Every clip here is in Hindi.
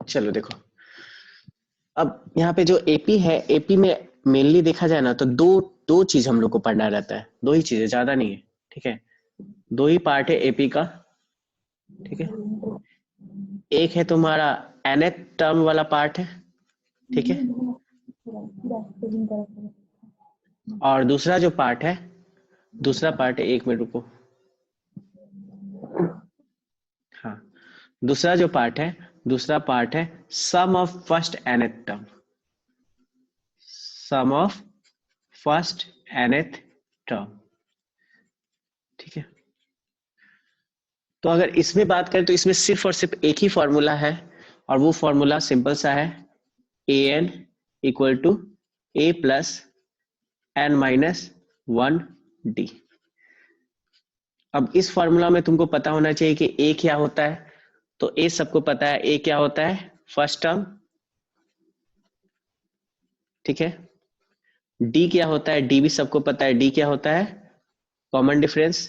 चलो देखो, अब यहाँ पे जो एपी है, एपी में मेनली देखा जाए ना तो दो दो चीज हम लोग को पढ़ना रहता है, दो ही चीजें, ज्यादा नहीं है। ठीक है, दो ही पार्ट है एपी का। ठीक है, एक है तुम्हारा nth टर्म वाला पार्ट है। ठीक है, और दूसरा जो पार्ट है, दूसरा पार्ट है, एक मिनट रुको, हाँ, दूसरा जो पार्ट है, दूसरा पार्ट है sum of first nth term, sum of first nth term. ठीक है, तो अगर इसमें बात करें तो इसमें सिर्फ और सिर्फ एक ही फॉर्मूला है, और वो फॉर्मूला सिंपल सा है, a n equal to a plus n minus 1 d. अब इस फॉर्मूला में तुमको पता होना चाहिए कि ए क्या होता है, तो ए सबको पता है, ए क्या होता है, फर्स्ट टर्म। ठीक है, डी क्या होता है, डी भी सबको पता है, डी क्या होता है, common difference,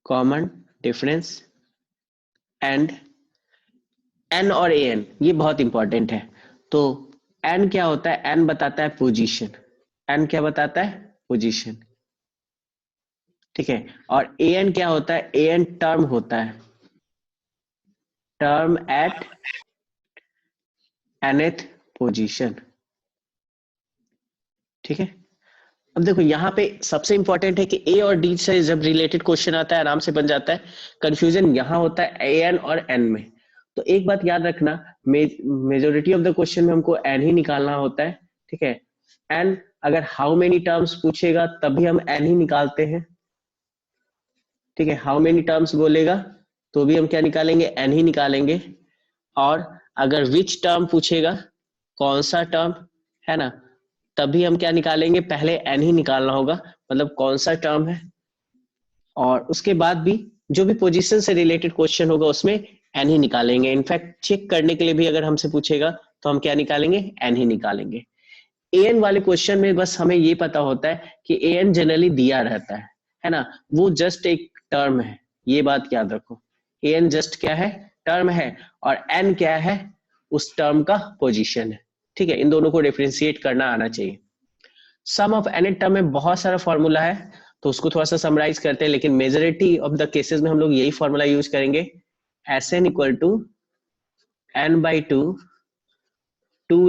common difference. And n और ए एन ये बहुत इंपॉर्टेंट है। तो एन क्या होता है, एन बताता है पोजीशन, एन क्या बताता है, पोजीशन। ठीक है, और ए एन क्या होता है, ए एन टर्म होता है, टर्म एट nth पोजीशन। ठीक है, अब देखो यहाँ पे सबसे इंपॉर्टेंट है कि ए और डी से जब रिलेटेड क्वेश्चन आता है आराम से बन जाता है, कंफ्यूजन यहाँ होता है ए एन और एन में। तो एक बात याद रखना, मेजोरिटी ऑफ द क्वेश्चन में हमको एन ही निकालना होता है। ठीक है, एन अगर हाउ मेनी टर्म्स पूछेगा तभी हम एन ही निकालते हैं। ठीक है, हाउ मेनी टर्म्स बोलेगा तो भी हम क्या निकालेंगे, एन ही निकालेंगे। और अगर विच टर्म पूछेगा, कौन सा टर्म, है ना, तभी हम क्या निकालेंगे, पहले एन ही निकालना होगा, मतलब कौन सा टर्म है। और उसके बाद भी जो भी पोजीशन से रिलेटेड क्वेश्चन होगा उसमें एन ही निकालेंगे। इनफैक्ट चेक करने के लिए भी अगर हमसे पूछेगा तो हम क्या निकालेंगे, एन ही निकालेंगे। ए एन वाले क्वेश्चन में बस हमें ये पता होता है कि ए एन जनरली दिया रहता है ना, वो जस्ट एक टर्म है, ये बात याद रखो। ए एन जस्ट क्या है, टर्म है, और एन क्या है, उस टर्म का पोजीशन है। ठीक है, इन दोनों को डिफरेंशिएट करना आना चाहिए। सम ऑफ एन टर्म में बहुत सारा फॉर्मूला है, तो उसको थोड़ा सा समराइज करते हैं, लेकिन मेजोरिटी ऑफ द केसेस में हम लोग यही फॉर्मूला यूज करेंगे, S n equal to n by two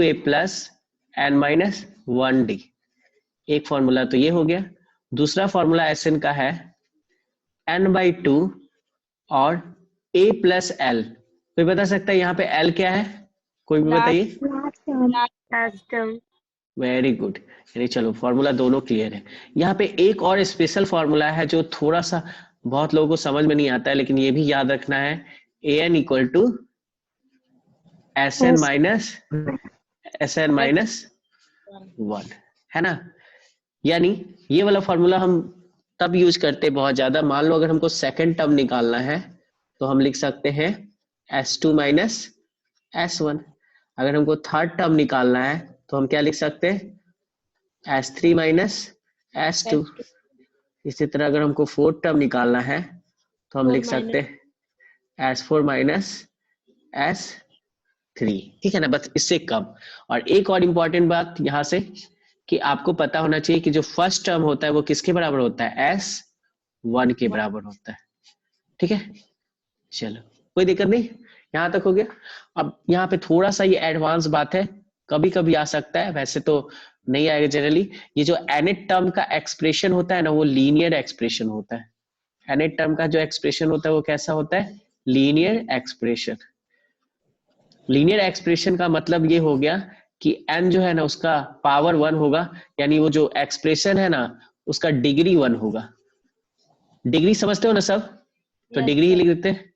a plus n minus 1 D. एक फॉर्मूला तो ये हो गया। दूसरा फॉर्मूला एस एन का है एन बाई टू और ए प्लस एल। कोई बता सकता है यहाँ पे एल क्या है, कोई भी बताइए। वेरी गुड, यानी चलो फॉर्मूला दोनों क्लियर है। यहाँ पे एक और स्पेशल फॉर्मूला है जो थोड़ा सा बहुत लोगों को समझ में नहीं आता है, लेकिन ये भी याद रखना है, a n equal to s n minus 1, है ना। यानी ये वाला फॉर्मूला हम तब यूज करते हैं बहुत ज्यादा, मान लो अगर हमको सेकंड टर्म निकालना है तो हम लिख सकते हैं S2 माइनस S1। अगर हमको थर्ड टर्म निकालना है तो हम क्या लिख सकते हैं, S3 माइनस S2। इसी तरह अगर हमको फोर्थ टर्म निकालना है तो हम लिख सकते हैं S4 माइनस S3। ठीक है ना, बस इससे कम। और एक और इम्पॉर्टेंट बात यहाँ से कि आपको पता होना चाहिए कि जो फर्स्ट टर्म होता है वो किसके बराबर होता है, S1 के बराबर होता है। ठीक है, चलो कोई दिक्कत नहीं, यहाँ तक हो गया। अब यहाँ पे थोड़ा सा ये एडवांस बात है, कभी कभी आ सकता है, वैसे तो नहीं आएगा जनरली। ये जो nth टर्म का एक्सप्रेशन होता है ना, वो लीनियर एक्सप्रेशन होता है। nth टर्म का जो एक्सप्रेशन होता है वो कैसा होता है, लीनियर एक्सप्रेशन। लीनियर एक्सप्रेशन का मतलब ये हो गया कि n जो है ना उसका पावर 1 होगा, यानी वो जो एक्सप्रेशन है ना उसका डिग्री 1 होगा। डिग्री समझते हो ना सब, तो डिग्री ही लिख देते हैं,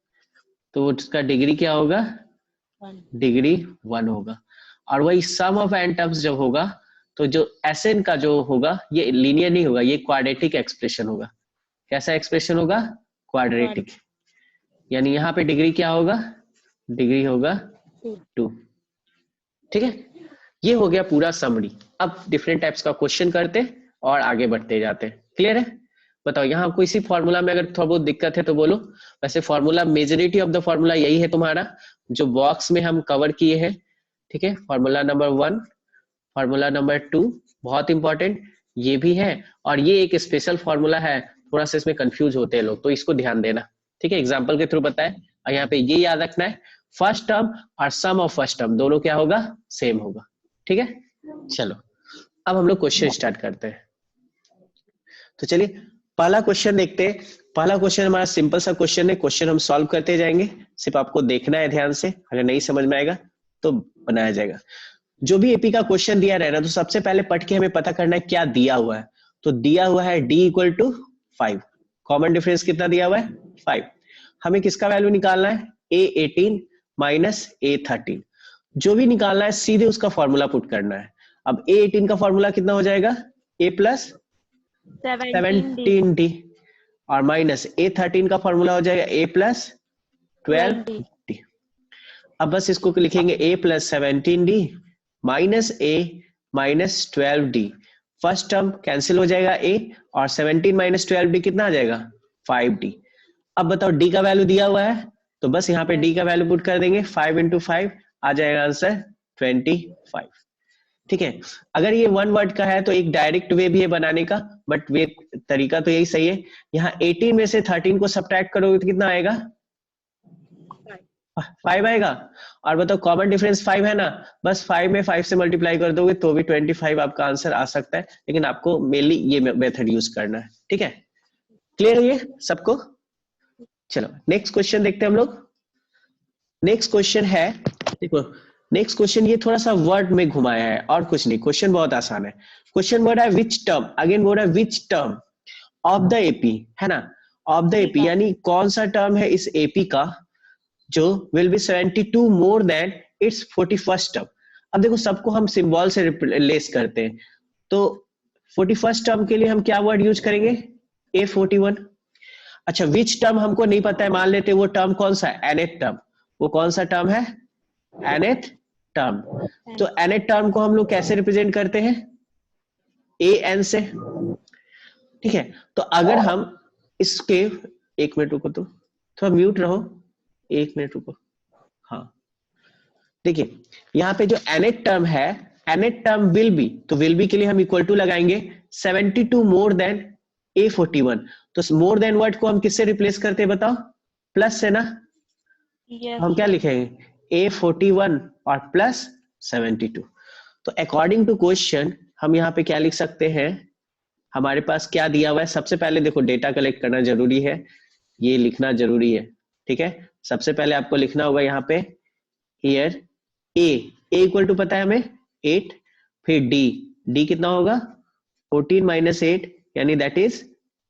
तो उसका डिग्री क्या होगा, डिग्री 1 होगा। और वही सम ऑफ एन टर्म्स जब होगा तो जो एस एन का जो होगा ये लीनियर नहीं होगा, ये क्वाड्रेटिक एक्सप्रेशन होगा। कैसा एक्सप्रेशन होगा, क्वाड्रेटिक। यानी यहाँ पे डिग्री क्या होगा, डिग्री होगा 2। ठीक है, ये हो गया पूरा समरी। अब डिफरेंट टाइप्स का क्वेश्चन करते और आगे बढ़ते जाते। क्लियर है, बताओ यहाँ कोई सी फॉर्मूला में अगर थोड़ा बहुत दिक्कत है तो बोलो। वैसे formula majority of the formula यही है तुम्हारा जो बॉक्स में हम कवर किए हैं, ठीक है। फॉर्मूला नंबर 1, फॉर्मूला नंबर 2 बहुत इंपॉर्टेंट ये भी है, और ये एक स्पेशल फॉर्मूला है, थोड़ा सा इसमें कंफ्यूज होते हैं लोग, तो इसको ध्यान देना, ठीक है। एग्जाम्पल के थ्रू बताए, और यहाँ पे ये याद रखना है फर्स्ट टर्म और सम ऑफ फर्स्ट टर्म दोनों क्या होगा, सेम होगा, ठीक है। चलो अब हम लोग क्वेश्चन स्टार्ट करते हैं। तो चलिए पहला क्वेश्चन देखते हैं। पहला क्वेश्चन हमारा सिंपल सा क्वेश्चन है, क्वेश्चन हम सॉल्व करते जाएंगे, सिर्फ आपको देखना है ध्यान से, अगर नहीं समझ में आएगा तो बनाया जाएगा। जो भी एपी का क्वेश्चन दिया रहेगा तो सबसे पहले पढ़ के हमें पता करना है क्या दिया हुआ है। तो दिया हुआ है d equal to 5, common difference कितना दिया हुआ है 5। हमें किसका वैल्यू निकालना है, a18 माइनस a13, जो भी निकालना है सीधे उसका फॉर्मूला पुट करना है। अब a18 का फॉर्मूला कितना हो जाएगा, a प्लस 17d, और माइनस a13 का फॉर्मूला हो जाएगा a प्लस 12d। अब बस इसको लिखेंगे a plus 17d minus a minus 12d। First term cancel हो जाएगा a, और 17 माइनस 12d कितना आ जाएगा 5d। अब बताओ d का वैल्यू दिया हुआ है तो बस यहाँ पे d का वैल्यू पुट कर देंगे, 5 इंटू 5 आ जाएगा आंसर 25, ठीक है। अगर ये वन वर्ड का है तो एक डायरेक्ट वे भी है बनाने का, बट वे तरीका तो यही सही है। यहाँ 18 में से 13 को सब्ट्रैक्ट करोगे तो कितना आएगा 5 आएगा। और बताओ कॉमन डिफरेंस 5 है ना, बस 5 में 5 से मल्टीप्लाई कर दोगे तो भी 25 आपका आंसर आ सकता है, लेकिन आपको मेनली ये मेथड यूज करना है, ठीक है। क्लियर है ये सबको। चलो नेक्स्ट क्वेश्चन देखते हैं हम लोग। नेक्स्ट क्वेश्चन है, देखो नेक्स्ट क्वेश्चन ये थोड़ा सा वर्ड में घुमाया है और कुछ नहीं, क्वेश्चन बहुत आसान है। क्वेश्चन बोल रहा है विच टर्म, अगेन बोल रहा है which term of the AP, है ना, ऑफ द एपी यानी कौन सा टर्म है इस एपी का जो will be 72 more than it's 41st term. अब देखो सबको हम सिंबल से रिप्लेस करते हैं, तो 41st टर्म के लिए हम क्या वर्ड यूज करेंगे, A41। अच्छा विच टर्म हमको नहीं पता है, मान लेते वो टर्म कौन सा है, nth टर्म। वो कौन सा टर्म है, nth टर्म। तो nth टर्म को हम लोग कैसे रिप्रेजेंट करते हैं, an से, ठीक है। तो अगर हम इसके, एक मिनट रुको तो थोड़ा म्यूट रहो, एक मिनट रुको। हाँ देखिए यहाँ पे जो nth टर्म है, nth टर्म विल बी, तो विल बी के लिए हम इक्वल टू लगाएंगे 72 मोर देन A41। तो मोर देन वर्ड को हम किससे रिप्लेस करते हैं बताओ, प्लस से ना। हम क्या लिखेंगे A41 और प्लस 72। तो अकॉर्डिंग टू क्वेश्चन हम यहाँ पे क्या लिख सकते हैं, हमारे पास क्या दिया हुआ है। सबसे पहले देखो डेटा कलेक्ट करना जरूरी है, ये लिखना जरूरी है, ठीक है। सबसे पहले आपको लिखना होगा यहाँ पे हियर ए इक्वल टू पता है हमें 8, फिर डी कितना होगा 14 माइनस 8 यानी दैट इज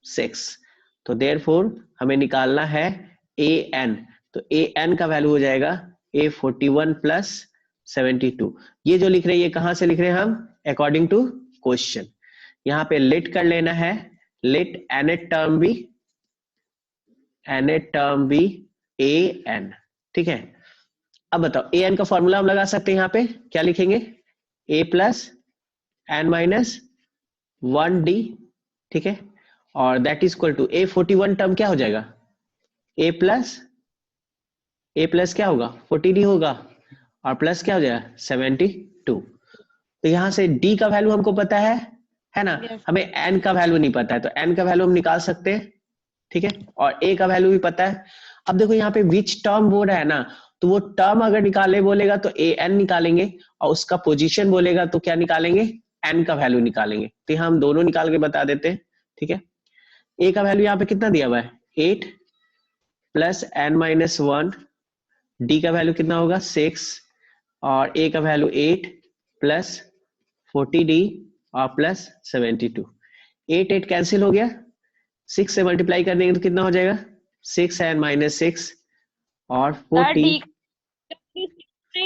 6। तो देयरफॉर हमें निकालना है ए एन, तो ए एन का वैल्यू हो जाएगा A41 प्लस 72। ये जो लिख रहे हैं ये कहां से लिख रहे हैं हम, अकॉर्डिंग टू क्वेश्चन। यहाँ पे लेट कर लेना है, लेट nth टर्म भी ए एन, ठीक है। अब बताओ ए एन का फॉर्मूला हम लगा सकते हैं, यहाँ पे क्या लिखेंगे a plus n minus 1d, ठीक है। और that is equal to A41 term क्या हो जाएगा, a प्लस क्या होगा 40d होगा, और प्लस क्या हो जाएगा 72। तो यहां से d का वैल्यू हमको पता है ना, हमें n का वैल्यू नहीं पता है, तो n का वैल्यू हम निकाल सकते हैं, ठीक है। और a का वैल्यू भी पता है। अब देखो यहाँ पे विच टर्म बोल रहा है ना, तो वो टर्म अगर निकाले बोलेगा तो ए एन निकालेंगे, और उसका पोजीशन बोलेगा तो क्या निकालेंगे, एन का वैल्यू निकालेंगे। तो यहाँ हम दोनों निकाल के बता देते हैं, ठीक है। ए का वैल्यू यहाँ पे कितना दिया हुआ है 8 प्लस एन माइनस 1, डी का वैल्यू कितना होगा 6, और ए का वैल्यू 8 प्लस 40d और प्लस 72। 8 कैंसिल हो गया, 6 से मल्टीप्लाई कर देंगे तो कितना हो जाएगा 6 एन माइनस 6 और 40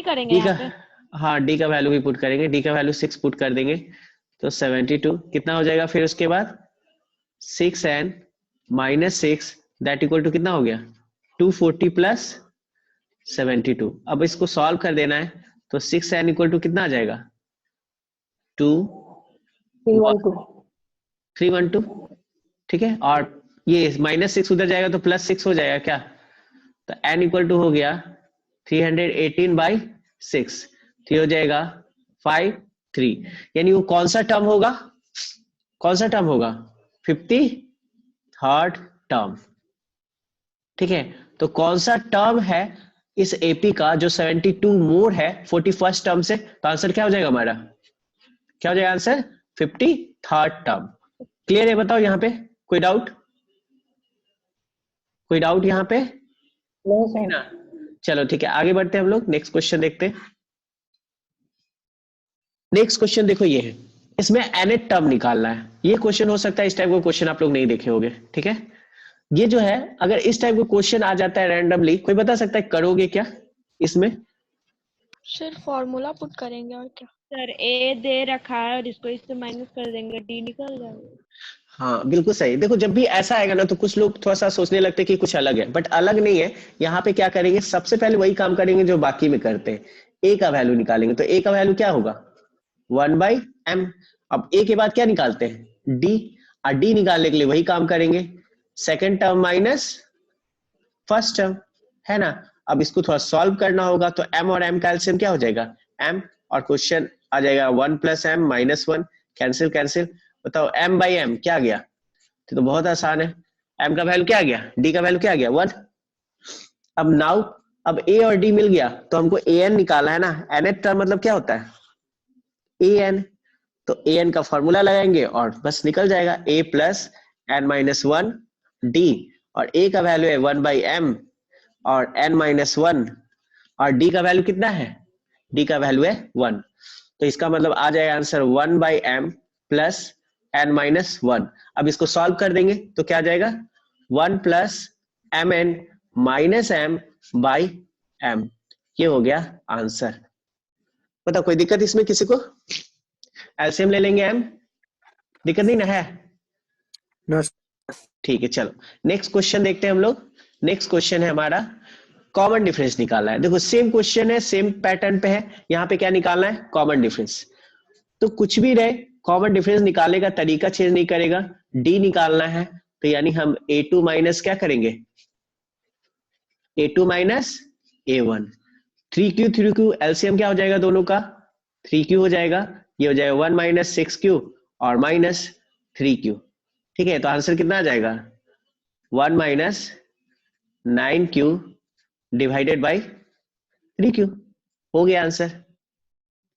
करेंगे यहाँ पे। हाँ डी का वैल्यू भी पुट करेंगे, डी का वैल्यू 6 पुट कर देंगे तो 72 कितना हो जाएगा, फिर उसके बाद 6 n minus 6 that equal to कितना हो गया 240 प्लस 72। अब इसको सॉल्व कर देना है, तो 6 एन इक्वल टू कितना आ जाएगा 312, ठीक ठीक है, और ये -6 उधर जाएगा तो +6 हो जाएगा क्या, तो n इक्वल टू हो गया 318/6, तो हो जाएगा 5 3, यानी वो कौन सा टर्म होगा, कौन सा टर्म होगा, 53rd टर्म। ठीक है, तो कौन सा टर्म है इस एपी का जो 72 मोर है 41st टर्म से, तो आंसर क्या हो जाएगा हमारा, क्या हो जाएगा आंसर, 53rd टर्म। क्लियर है, बताओ यहाँ पे कोई डाउट, कोई डाउट यहाँ पे, नहीं ना। चलो ठीक है, आगे बढ़ते हैं हम लोग, नेक्स्ट क्वेश्चन देखते हैं। नेक्स्ट क्वेश्चन देखो ये है, इसमें nth टर्म निकालना है। ये क्वेश्चन हो सकता है इस टाइप का क्वेश्चन आप लोग नहीं देखे होंगे। ठीक है, ये जो है अगर इस टाइप का क्वेश्चन आ जाता है रैंडमली, कोई बता सकता है करोगे क्या इसमें? सर फॉर्मूला पुट करेंगे और क्या। सर ए दे रखा है और इसको इससे माइनस कर देंगे, डी निकल जाएगा। हाँ बिल्कुल सही। देखो जब भी ऐसा आएगा ना तो कुछ लोग थोड़ा सा सोचने लगते हैं कि कुछ अलग है, बट अलग नहीं है। यहाँ पे क्या करेंगे, सबसे पहले वही काम करेंगे जो बाकी में करते हैं, ए का वैल्यू निकालेंगे। तो ए का वैल्यू क्या होगा, 1/m। अब ए के बाद क्या निकालते हैं, डी, और डी निकालने के लिए वही काम करेंगे, second term minus first term, है ना। अब इसको थोड़ा सॉल्व करना होगा, तो m और m का एलसीएम क्या हो जाएगा, m, और क्वेश्चन आ जाएगा 1 + m -1, कैंसिल कैंसिल। बताओ m/m क्या आ गया, तो बहुत आसान है, m का वैल्यू क्या आ गया, d का वैल्यू क्या आ गया 1। अब नाउ, अब a और d मिल गया तो हमको an निकालना है ना, nth टर्म मतलब क्या होता है an, तो an का फॉर्मूला लगाएंगे और बस निकल जाएगा, a + n-1 d, और a का वैल्यू है 1/m और n-1, और d का वैल्यू कितना है, d का वैल्यू है 1। तो इसका मतलब आ जाएगा आंसर 1/m + n-1। अब इसको सॉल्व कर देंगे तो क्या आ जाएगा, 1 + mn - m/m, ये हो गया आंसर। बताओ कोई दिक्कत इसमें किसी को, एलसीएम ले लेंगे m, दिक्कत नहीं ना है? ठीक है, चलो नेक्स्ट क्वेश्चन देखते हैं हम लोग। नेक्स्ट क्वेश्चन है हमारा, कॉमन डिफरेंस निकालना है। देखो सेम क्वेश्चन है, सेम पैटर्न पे है, यहाँ पे क्या निकालना है, कॉमन डिफरेंस। तो कुछ भी रहे, कॉमन डिफरेंस निकालने का तरीका चेंज नहीं करेगा, डी निकालना है। तो यानी हम a2 माइनस क्या करेंगे, a2 minus a1, 3q 3q LCM क्या हो जाएगा दोनों का, 3q हो जाएगा, ये हो जाएगा 1 - 6q और -3q। ठीक है, तो आंसर कितना आ जाएगा, 1 - 9q / 3q, हो गया आंसर।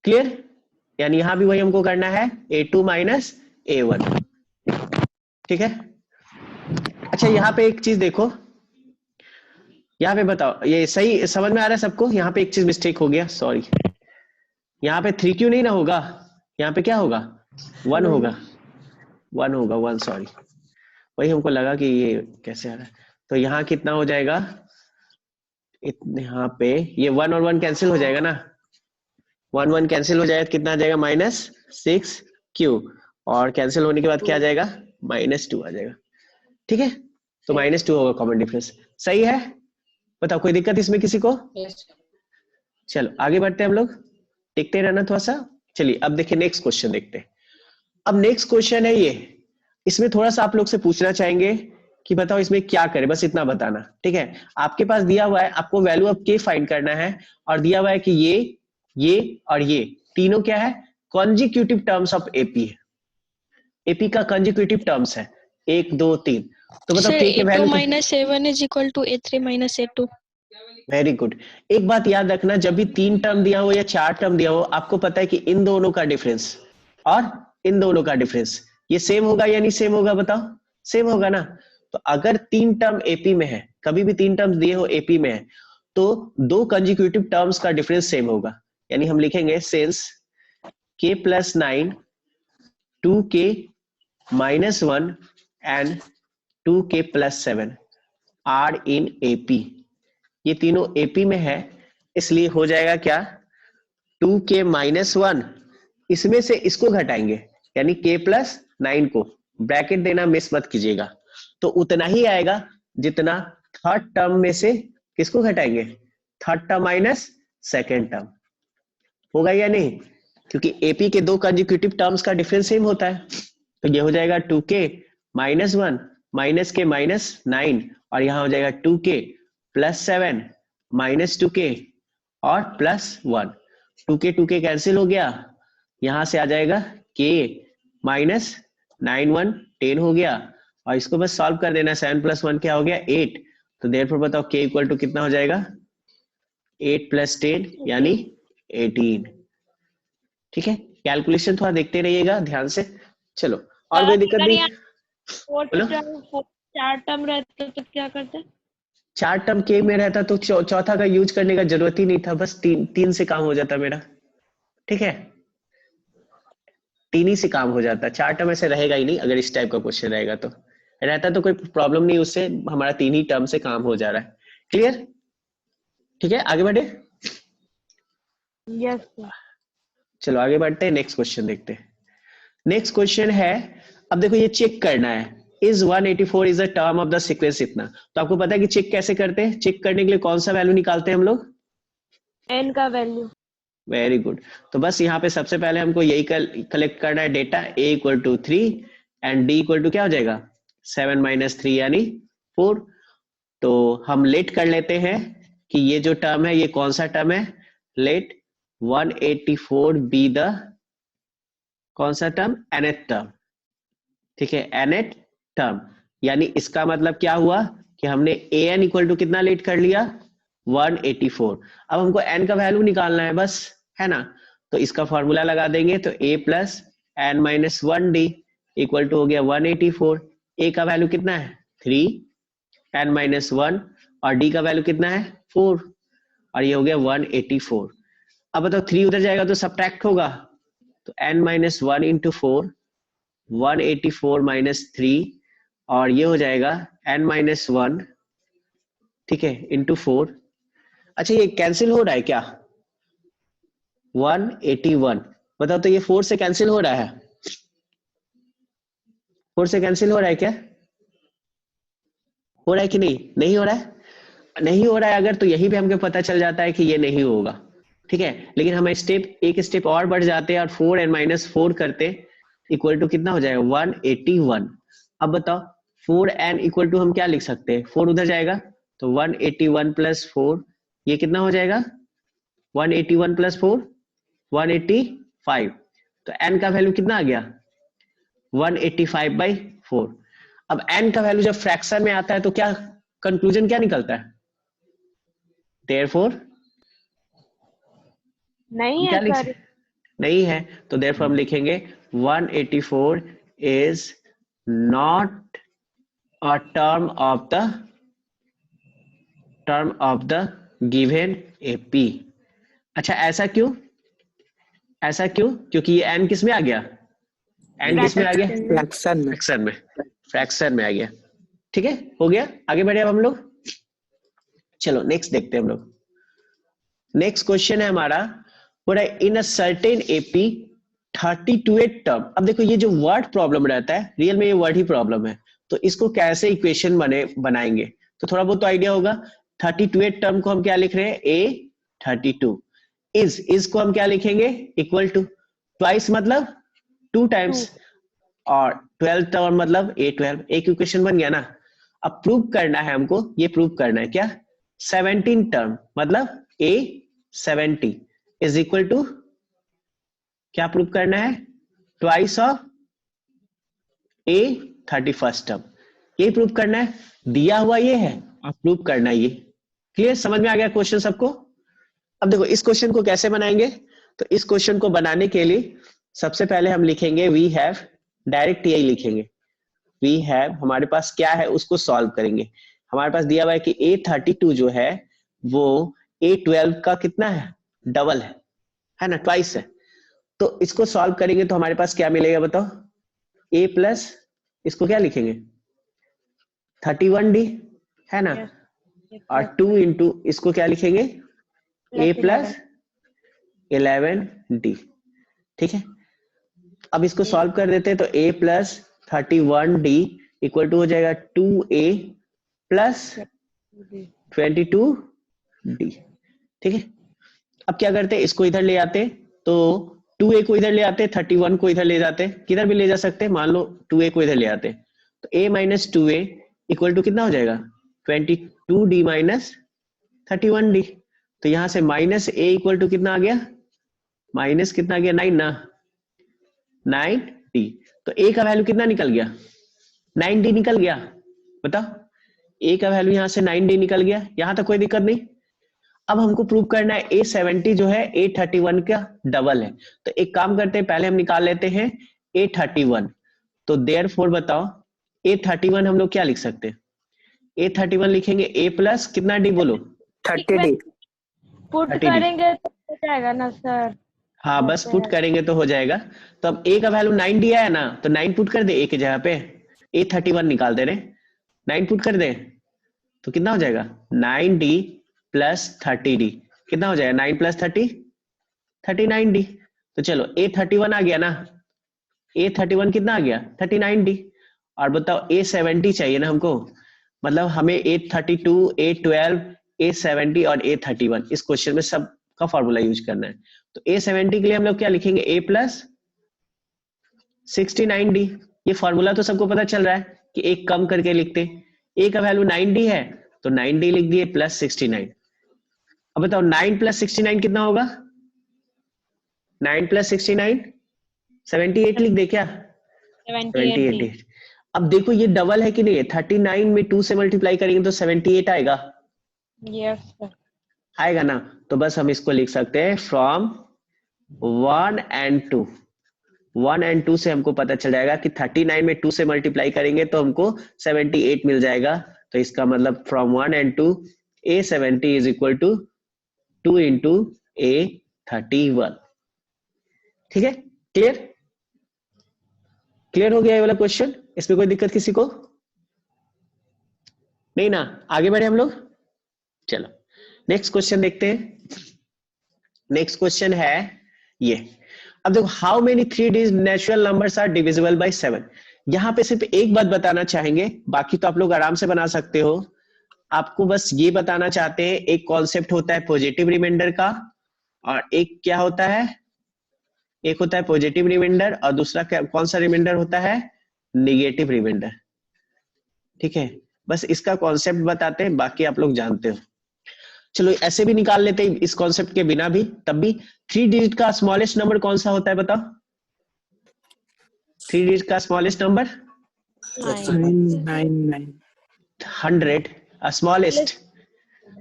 क्लियर, यानी यहां भी वही हमको करना है, a2 माइनस a1। ठीक है, अच्छा यहाँ पे एक चीज देखो, यहाँ पे बताओ ये सही समझ में आ रहा है सबको? यहाँ पे एक चीज मिस्टेक हो गया, सॉरी, यहाँ पे 3q नहीं ना होगा, यहाँ पे क्या होगा, 1 होगा, 1 होगा, 1, सॉरी, वही हमको लगा कि ये कैसे आ रहा है। तो यहाँ कितना हो जाएगा, यहाँ पे ये 1 और 1 कैंसिल हो जाएगा ना, 1 1 कैंसिल हो जाएगा, कितना आ जाएगा, -6q, और कैंसिल होने के बाद क्या आ जाएगा, -2 आ जाएगा। ठीक है, तो -2 होगा कॉमन डिफरेंस। सही है, बताओ कोई दिक्कत इसमें किसी को? चलो आगे बढ़ते हैं हम लोग, देखते रहना थोड़ा सा। चलिए अब देखिए नेक्स्ट क्वेश्चन देखते हैं। अब नेक्स्ट क्वेश्चन है ये, इसमें थोड़ा सा आप लोग से पूछना चाहेंगे कि बताओ इसमें क्या करें, बस इतना बताना। ठीक है, आपके पास दिया हुआ है, आपको वैल्यू ऑफ k फाइंड करना है, और दिया हुआ है कि ये और ये तीनों क्या है, कॉन्जिक्यूटिव टर्म्स ऑफ एपी है। एपी का कॉन्जिक्यूटिव टर्म्स है 1 2 3। तो बताओ k के value A2 - A1 = A3 - A2। Very good. एक बात याद रखना, जब भी 3 टर्म दिया हो या 4 टर्म दिया हो, आपको पता है कि इन दोनों का डिफरेंस और इन दोनों का डिफरेंस ये सेम होगा या नहीं सेम होगा, बताओ, सेम होगा ना। तो अगर 3 टर्म एपी में है, कभी भी 3 टर्म्स दिए हो एपी में है, तो 2 कंजिक्यूटिव टर्म्स का डिफरेंस सेम होगा। यानी हम लिखेंगे since k + 9 2k - 1 and 2k + 7 are in AP, ये तीनों एपी में है, इसलिए हो जाएगा क्या, 2k - 1, इसमें से इसको घटाएंगे, यानी k + 9 को, ब्रैकेट देना मिस मत कीजिएगा, तो उतना ही आएगा जितना थर्ड टर्म में से किसको घटाएंगे, third term minus second term, होगा या नहीं? क्योंकि एपी के 2 कंजिक्यूटिव टर्म्स का डिफरेंस सेम होता है। तो ये हो जाएगा 2k -1 माइनस के -9 और यहाँ हो जाएगा 2k +7 -2k और +1। 2k कैंसिल हो गया, यहां से आ जाएगा k -9 1 10 हो गया और इसको बस सॉल्व कर देना। 7 + 1 क्या हो गया 8। तो देयरफॉर बताओ k इक्वल टू कितना हो जाएगा 8 + 10 यानी 18। ठीक है, कैलकुलेशन थोड़ा देखते रहिएगा ध्यान से। चलो और कोई दिक्कत अगर नहीं? यहाँ बोलो। 4 टर्म रहते तो क्या करते? 4 टर्म के में रहता तो चौथा का यूज करने का जरूरत ही नहीं था, बस तीन से काम हो जाता मेरा। ठीक है, 3 ही से काम हो जाता, 4 टर्म ऐसे रहेगा ही नहीं। अगर इस टाइप का क्वेश्चन रहेगा तो रहता तो कोई प्रॉब्लम नहीं, उससे हमारा 3 ही टर्म से काम हो जा रहा है। क्लियर? ठीक है, आगे बढ़े। Yes sir. चलो आगे बढ़ते हैं, नेक्स्ट क्वेश्चन देखते हैं। नेक्स्ट क्वेश्चन है, अब देखो ये चेक करना है, is 184 is a term of the sequence इतना। तो आपको पता है कि चेक कैसे करते हैं? चेक करने के लिए कौन सा वैल्यू निकालते हैं हम लोग? n का वैल्यू। Very good. तो बस यहाँ पे सबसे पहले हमको यही कलेक्ट करना है data, a equal to 3 and d equal to क्या हो जाएगा 7 - 3 यानी 4। तो हम लेट कर लेते हैं कि ये जो टर्म है ये कौन सा टर्म है। लेट 184 बी द कौन सा टर्म, nth टर्म। ठीक है, nth टर्म, यानी इसका मतलब क्या हुआ कि हमने an इक्वल टू कितना लेट कर लिया 184। अब हमको n का वैल्यू निकालना है बस, है ना। तो इसका फॉर्मूला लगा देंगे, तो a plus n minus 1d equal to हो गया 184। a का वैल्यू कितना है 3, n माइनस 1 और d का वैल्यू कितना है 4 और ये हो गया 184। अब बताओ 3 उधर जाएगा तो सब्ट्रैक्ट होगा, तो n माइनस 1 इंटू 4 184 माइनस 3 और ये हो जाएगा n माइनस 1, ठीक है, इंटू 4। अच्छा ये कैंसिल हो रहा है क्या 181? बताओ तो ये 4 से कैंसिल हो रहा है, 4 से कैंसिल हो रहा है क्या, हो रहा है कि नहीं? नहीं हो रहा है, नहीं हो रहा है अगर, तो यही भी हमको पता चल जाता है कि ये नहीं होगा। ठीक है, लेकिन हम एक स्टेप और बढ़ जाते हैं और 4 एंड माइनस 4 करते इक्वल टू कितना हो जाएगा 181। अब बताओ 4 एन इक्वल टू हम क्या लिख सकते हैं, 4 उधर जाएगा तो 181 प्लस 4 ये कितना हो जाएगा 181 प्लस 4 185। तो n का वैल्यू कितना आ गया 185/4। अब n का वैल्यू जब फ्रैक्शन में आता है तो क्या कंक्लूजन क्या निकलता है, देयरफॉर नहीं है क्या लिख सर। नहीं है, तो देयरफॉर हम लिखेंगे 184 is not a term of the given AP. अच्छा ऐसा क्यों, ऐसा क्यों? क्योंकि ये n किस में आ गया, n किस में आ गया फ्रैक्शन में। फ्रैक्शन में, फ्रैक्शन में आ गया। ठीक है, हो गया, आगे बढ़े अब हम लोग। चलो नेक्स्ट देखते हैं हम लोग। नेक्स्ट क्वेश्चन है हमारा, बोला इन अ सर्टेन एपी 32 टर्म। अब देखो ये जो वर्ड प्रॉब्लम रहता है, रियल में ये वर्ड ही प्रॉब्लम है, तो इसको कैसे इक्वेशन बनाएंगे, तो थोड़ा बहुत तो आइडिया होगा। 32 टर्म को हम क्या लिख रहे हैं a32। इज को हम क्या लिखेंगे इक्वल टू, ट्वाइस मतलब 2 टाइम्स, और 12 टर्म मतलब a12। एक इक्वेशन बन गया ना। अब प्रूव करना है हमको, ये प्रूव करना है क्या 17 टर्म मतलब a70 इज इक्वल टू, क्या प्रूव करना है ट्वाइस ऑफ a31 टर्म, ये प्रूव करना है। दिया हुआ ये है और प्रूव करना है ये। क्लियर, समझ में आ गया क्वेश्चन सबको? अब देखो इस क्वेश्चन को कैसे बनाएंगे, तो इस क्वेश्चन को बनाने के लिए सबसे पहले हम लिखेंगे वी हैव, डायरेक्ट यही लिखेंगे वी हैव, हमारे पास क्या है उसको सॉल्व करेंगे। हमारे पास दिया हुआ है कि a32 जो है वो a12 का कितना है डबल है ना, ट्वाइस है। तो इसको सॉल्व करेंगे तो हमारे पास क्या मिलेगा बताओ, a प्लस इसको क्या लिखेंगे 31d है ना, और 2 इंटू इसको क्या लिखेंगे a प्लस 11d। ठीक है, अब इसको सॉल्व कर देते हैं तो a plus 31d equal to हो जाएगा 2a प्लस 22d। ठीक है, अब क्या करते हैं इसको इधर ले आते, तो 2a को इधर ले आते, 31 को इधर ले जाते, किधर भी ले जा सकते हैं, मान लो 2a को इधर ले आते तो a minus 2a equal to कितना हो जाएगा 22d माइनस 31d। तो यहां से माइनस a इक्वल टू कितना आ गया, माइनस कितना आ गया 9 ना, 9d। तो a का वैल्यू कितना निकल गया 9d निकल गया। बताओ a का वैल्यू यहां से 9d निकल गया, यहां तक कोई दिक्कत नहीं। अब हमको प्रूव करना है A70 जो है A31 का डबल है। तो एक काम करते हैं, पहले हम निकाल लेते हैं A31। तो देयरफॉर बताओ A31 हम लोग क्या लिख सकते हैं, A31 लिखेंगे A प्लस कितना D बोलो 30D। Put 30D। करेंगे तो हो जाएगा ना सर? हाँ बस पुट करेंगे तो हो जाएगा। तो अब A का वैल्यू 9D आया ना, तो 9 पुट कर दे A की जगह पे, A31 निकाल दे रहे, 9 पुट कर दे तो कितना हो जाएगा 9D प्लस 30D। कितना हो जाएगा 9 प्लस 30 39D। तो चलो A31 आ गया ना, A31 कितना आ गया 39D। और बताओ A70 चाहिए ना हमको, मतलब हमें A32 A12 A70 और A31 इस क्वेश्चन में सब का फॉर्मूला यूज करना है। तो A70 के लिए हम लोग क्या लिखेंगे A प्लस 69D। ये फॉर्मूला तो सबको पता चल रहा है कि एक कम करके लिखते, A का वैल्यू 9D है तो 9D लिख दिए प्लस 69। अब बताओ 9 प्लस 69 कितना होगा, 9 प्लस 69 78 लिख दे क्या 78। अब देखो ये डबल है कि नहीं है, 39 में 2 से मल्टीप्लाई करेंगे तो 78 आएगा, यस सर। आएगा ना। तो बस हम इसको लिख सकते हैं फ्रॉम 1 and 2। 1 and 2 से हमको पता चल जाएगा कि 39 में 2 से मल्टीप्लाई करेंगे तो हमको 78 मिल जाएगा। तो इसका मतलब from 1 and 2 A70 is equal to 2 into A31। ठीक है, क्लियर, क्लियर हो गया ये वाला क्वेश्चन, इसमें कोई दिक्कत किसी को नहीं ना। आगे बढ़े हम लोग, चलो नेक्स्ट क्वेश्चन देखते हैं। नेक्स्ट क्वेश्चन है ये, अब देखो how many 3 digit natural numbers are divisible by 7। यहां पे सिर्फ एक बात बताना चाहेंगे, बाकी तो आप लोग आराम से बना सकते हो। आपको बस ये बताना चाहते हैं, एक कॉन्सेप्ट होता है पॉजिटिव रिमाइंडर का, और एक क्या होता है, एक होता है पॉजिटिव रिमाइंडर और दूसरा कौन सा रिमाइंडर होता है, निगेटिव रिमाइंडर। ठीक है, बस इसका कॉन्सेप्ट बताते हैं, बाकी आप लोग जानते हो। चलो ऐसे भी निकाल लेते हैं इस कॉन्सेप्ट के बिना भी, तब भी 3 डिजिट का स्मॉलेस्ट नंबर कौन सा होता है बताओ, 3 डिजिट का स्मॉलेस्ट नंबर 100, स्मॉलेस्ट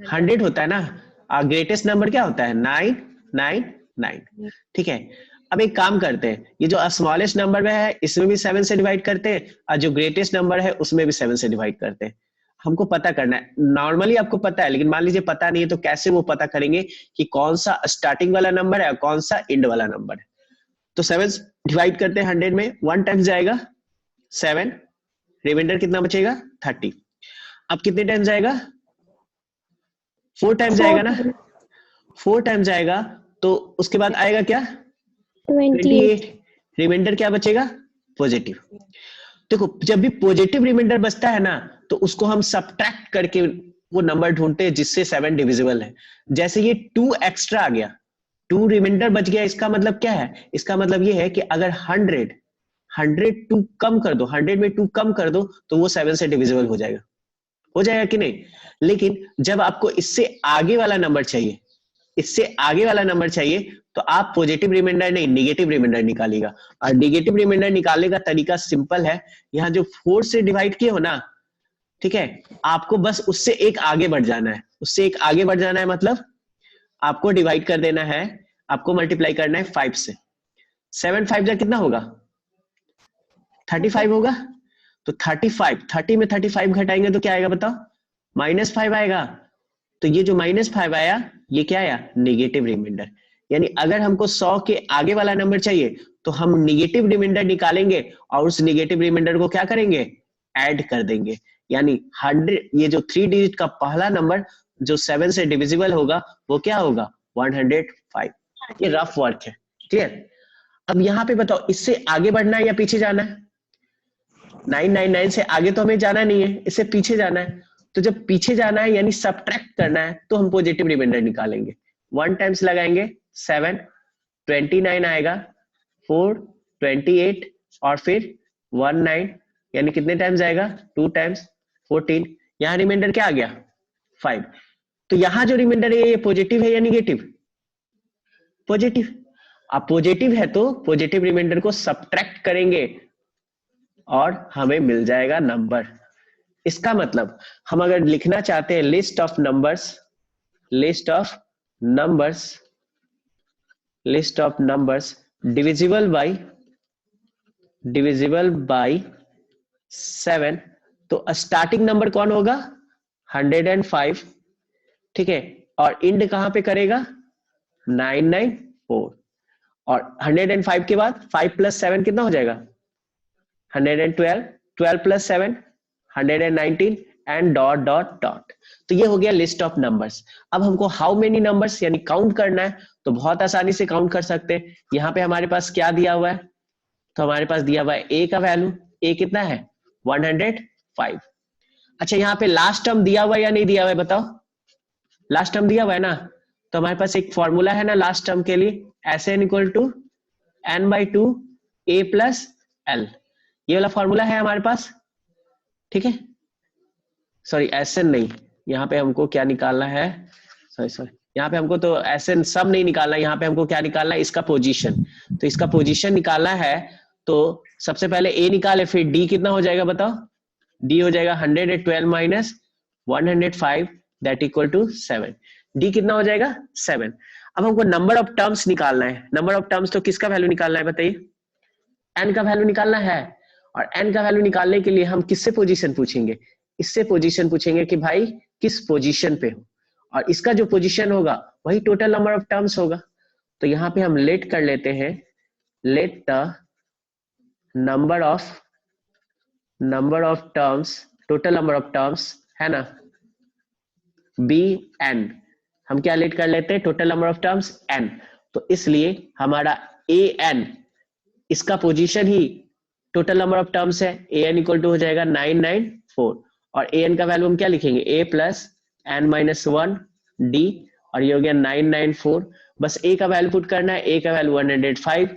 100 होता है ना, और ग्रेटेस्ट नंबर क्या होता है 999। ठीक है, अब एक काम करते हैं, ये जो स्मॉलेस्ट नंबर में है इसमें भी 7 से डिवाइड करते हैं, और जो ग्रेटेस्ट नंबर है उसमें भी 7 से डिवाइड करते हैं। हमको पता करना है, नॉर्मली आपको पता है, लेकिन मान लीजिए पता नहीं है तो कैसे वो पता करेंगे कि कौन सा स्टार्टिंग वाला नंबर है और कौन सा एंड वाला नंबर है। तो 7 डिवाइड करते हैं 100 में, 1 टाइम्स जाएगा 7, रिमाइंडर कितना बचेगा 30। अब कितने टाइम्स जाएगा 4 टाइम्स जाएगा ना, 4 टाइम्स जाएगा, तो उसके बाद आएगा क्या 28, रिमाइंडर क्या बचेगा पॉजिटिव। देखो जब भी पॉजिटिव रिमाइंडर बचता है ना, तो उसको हम सब्ट्रैक्ट करके वो नंबर ढूंढते हैं जिससे 7 डिविजिबल है। जैसे ये 2 एक्स्ट्रा आ गया, 2 रिमाइंडर बच गया, इसका मतलब क्या है, इसका मतलब ये है कि अगर 100 2 कम कर दो, 100 में 2 कम कर दो तो वो 7 से डिविजिबल हो जाएगा, हो जाएगा कि नहीं। लेकिन जब आपको इससे आगे वाला नंबर चाहिए, इससे आगे वाला नंबर चाहिए, तो आप पॉजिटिव रिमाइंडर नहीं निगेटिव रिमाइंडर निकालिएगा। और निगेटिव रिमाइंडर निकालने का तरीका सिंपल है, यहाँ जो 4 से डिवाइड किए हो ना, ठीक है, आपको बस उससे एक आगे बढ़ जाना है, उससे एक आगे बढ़ जाना है, मतलब आपको डिवाइड कर देना है, आपको मल्टीप्लाई करना है 5 से। 7 5 जा कितना होगा 35 होगा। तो 35, 30 में 35 घटाएंगे तो क्या आएगा बताओ, -5 आएगा। तो ये जो -5 आया, ये क्या आया निगेटिव रिमाइंडर। यानी अगर हमको 100 के आगे वाला नंबर चाहिए तो हम निगेटिव रिमाइंडर निकालेंगे और उस निगेटिव रिमाइंडर को क्या करेंगे ऐड कर देंगे। यानी 100, ये जो 3 डिजिट का पहला नंबर जो 7 से डिविजिबल होगा वो क्या होगा 105। ये रफ वर्क है, क्लियर। अब यहाँ पे बताओ इससे आगे बढ़ना है या पीछे जाना है, 999 से आगे तो हमें जाना नहीं है, इससे पीछे जाना है। तो जब पीछे जाना है यानी सब्ट्रैक्ट करना है, तो हम पॉजिटिव रिमाइंडर निकालेंगे। 1 टाइम्स लगाएंगे 7, 29 आएगा, 4 28 और फिर 19, यानी कितने टाइम्स जाएगा, 2 टाइम्स 14, यहाँ रिमाइंडर क्या आ गया 5। तो यहाँ जो रिमाइंडर है ये पॉजिटिव है या निगेटिव, पॉजिटिव। अब पॉजिटिव है तो पॉजिटिव रिमाइंडर को सब्ट्रैक्ट करेंगे और हमें मिल जाएगा नंबर। इसका मतलब हम अगर लिखना चाहते हैं list of numbers, list of numbers, list of numbers divisible by 7, तो स्टार्टिंग नंबर कौन होगा 105, ठीक है, और इंड कहां पे करेगा 994, और 105 के बाद 5 + 7 कितना हो जाएगा 112, 12 + 7 119 एंड डॉट डॉट डॉट। तो ये हो गया लिस्ट ऑफ नंबर्स। अब हमको हाउ मेनी नंबर्स यानी काउंट करना है, तो बहुत आसानी से काउंट कर सकते हैं। यहाँ पे हमारे पास क्या दिया हुआ है, तो हमारे पास दिया हुआ है ए का वैल्यू, ए कितना है 105। अच्छा यहाँ पे लास्ट टर्म दिया हुआ है या नहीं दिया हुआ है बताओ, लास्ट टर्म दिया हुआ है ना, तो हमारे पास एक फॉर्मूला है ना लास्ट टर्म के लिए, Sn = n/2 a + l, ये वाला फॉर्मूला है हमारे पास, ठीक है। सॉरी Sn नहीं, यहाँ पे हमको क्या निकालना है, सॉरी यहाँ पे हमको तो Sn सब नहीं निकालना, यहाँ पे हमको क्या निकालना है इसका पोजीशन। तो इसका पोजीशन निकालना है तो सबसे पहले a निकाले, फिर d कितना हो जाएगा बताओ, d हो जाएगा 112 - 105 दैट इक्वल टू 7, d कितना हो जाएगा 7। अब हमको नंबर ऑफ टर्म्स निकालना है, नंबर ऑफ टर्म्स तो किसका वैल्यू निकालना है बताइए, n का वैल्यू निकालना है, और n का वैल्यू निकालने के लिए हम किससे पोजीशन पूछेंगे, इससे पोजीशन पूछेंगे कि भाई किस पोजीशन पे हो, और इसका जो पोजीशन होगा वही टोटल नंबर ऑफ टर्म्स होगा। तो यहाँ पे हम लेट कर लेते हैं, let the number of terms, total number of terms है ना, बी n, हम क्या लेट कर लेते हैं total number of terms n, तो इसलिए हमारा an इसका position he total number of terms है, an इक्वल टू हो जाएगा 994, और an का वैल्यू हम क्या लिखेंगे a + n - 1 d, और ये हो गया 994। बस a का वैल्यू पुट करना है, a का वैल्यू 105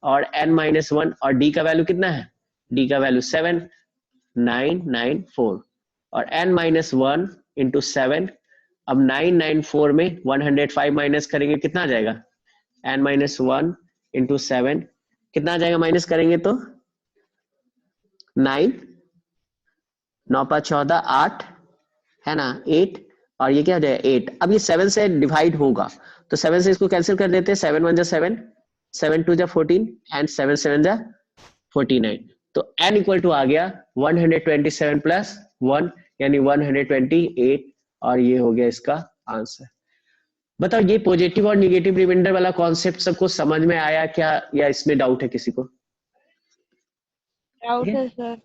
और n - 1, और d का वैल्यू कितना है, d का वैल्यू 7 994, और n - 1 × 7, अब 994 में 105 माइनस करेंगे कितना आ जाएगा, n - 1 × 7 कितना आ जाएगा, माइनस करेंगे तो 9 9 × 5 = 14 8 है ना 8, और ये क्या हो जाएगा 8। अब ये 7 से डिवाइड होगा तो 7 से इसको कैंसिल कर देते हैं, 7 × 1 = 7, 7 × 2 = 14 एंड 7 × 7 = 49। तो n इक्वल टू आ गया 127 + 1 यानी 128, और ये हो गया इसका आंसर। बताओ ये पॉजिटिव और निगेटिव रिमाइंडर वाला कॉन्सेप्ट सबको समझ में आया क्या, या इसमें डाउट है किसी को? डाउट है सर।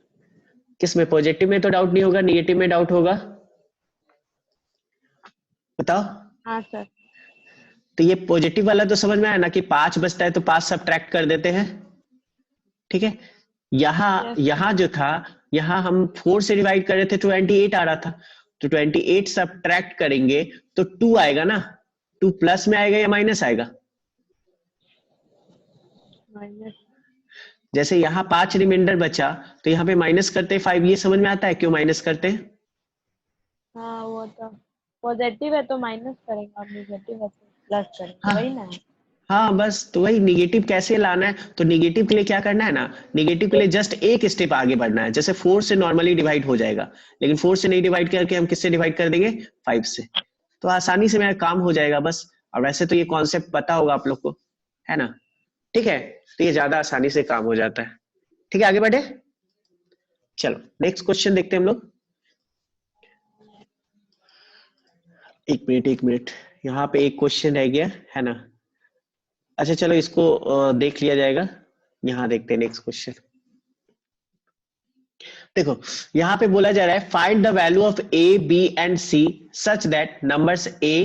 किसमें, पॉजिटिव में तो डाउट नहीं होगा, निगेटिव में डाउट होगा, बताओ। हाँ सर। तो ये पॉजिटिव वाला तो समझ में आया ना कि 5 बचता है तो 5 सब्ट्रैक्ट कर देते हैं, ठीक है। यहाँ जो था, यहाँ हम 4 से डिवाइड कर रहे थे 28 आ रहा था, तो 28 सब्ट्रैक्ट करेंगे तो 2 आएगा ना, 2 प्लस में आएगा या माइनस आएगा, माइनस। जैसे यहाँ 5 रिमाइंडर बचा तो यहाँ पे माइनस करते 5, ये समझ में आता है क्यों माइनस करते हैं? हाँ वो तो पॉजिटिव है तो माइनस करेंगे और नेगेटिव है तो प्लस करेंगे, हाँ वही ना। हाँ बस, तो वही निगेटिव कैसे लाना है, तो निगेटिव के लिए क्या करना है ना, निगेटिव के लिए जस्ट एक स्टेप आगे बढ़ना है। जैसे 4 से नॉर्मली डिवाइड हो जाएगा, लेकिन 4 से नहीं डिवाइड करके हम किससे डिवाइड कर देंगे 5 से, तो आसानी से मेरा काम हो जाएगा बस। और वैसे तो ये कॉन्सेप्ट पता होगा आप लोग को, है ना, ठीक है, तो ये ज्यादा आसानी से काम हो जाता है। ठीक है, आगे बढ़े, चलो नेक्स्ट क्वेश्चन देखते हैं हम लोग। एक मिनट, यहाँ पे एक क्वेश्चन रह गया है ना, अच्छा चलो इसको देख लिया जाएगा। यहाँ देखते हैं नेक्स्ट क्वेश्चन। देखो यहाँ पे बोला जा रहा है find the value of a, b and c such that numbers a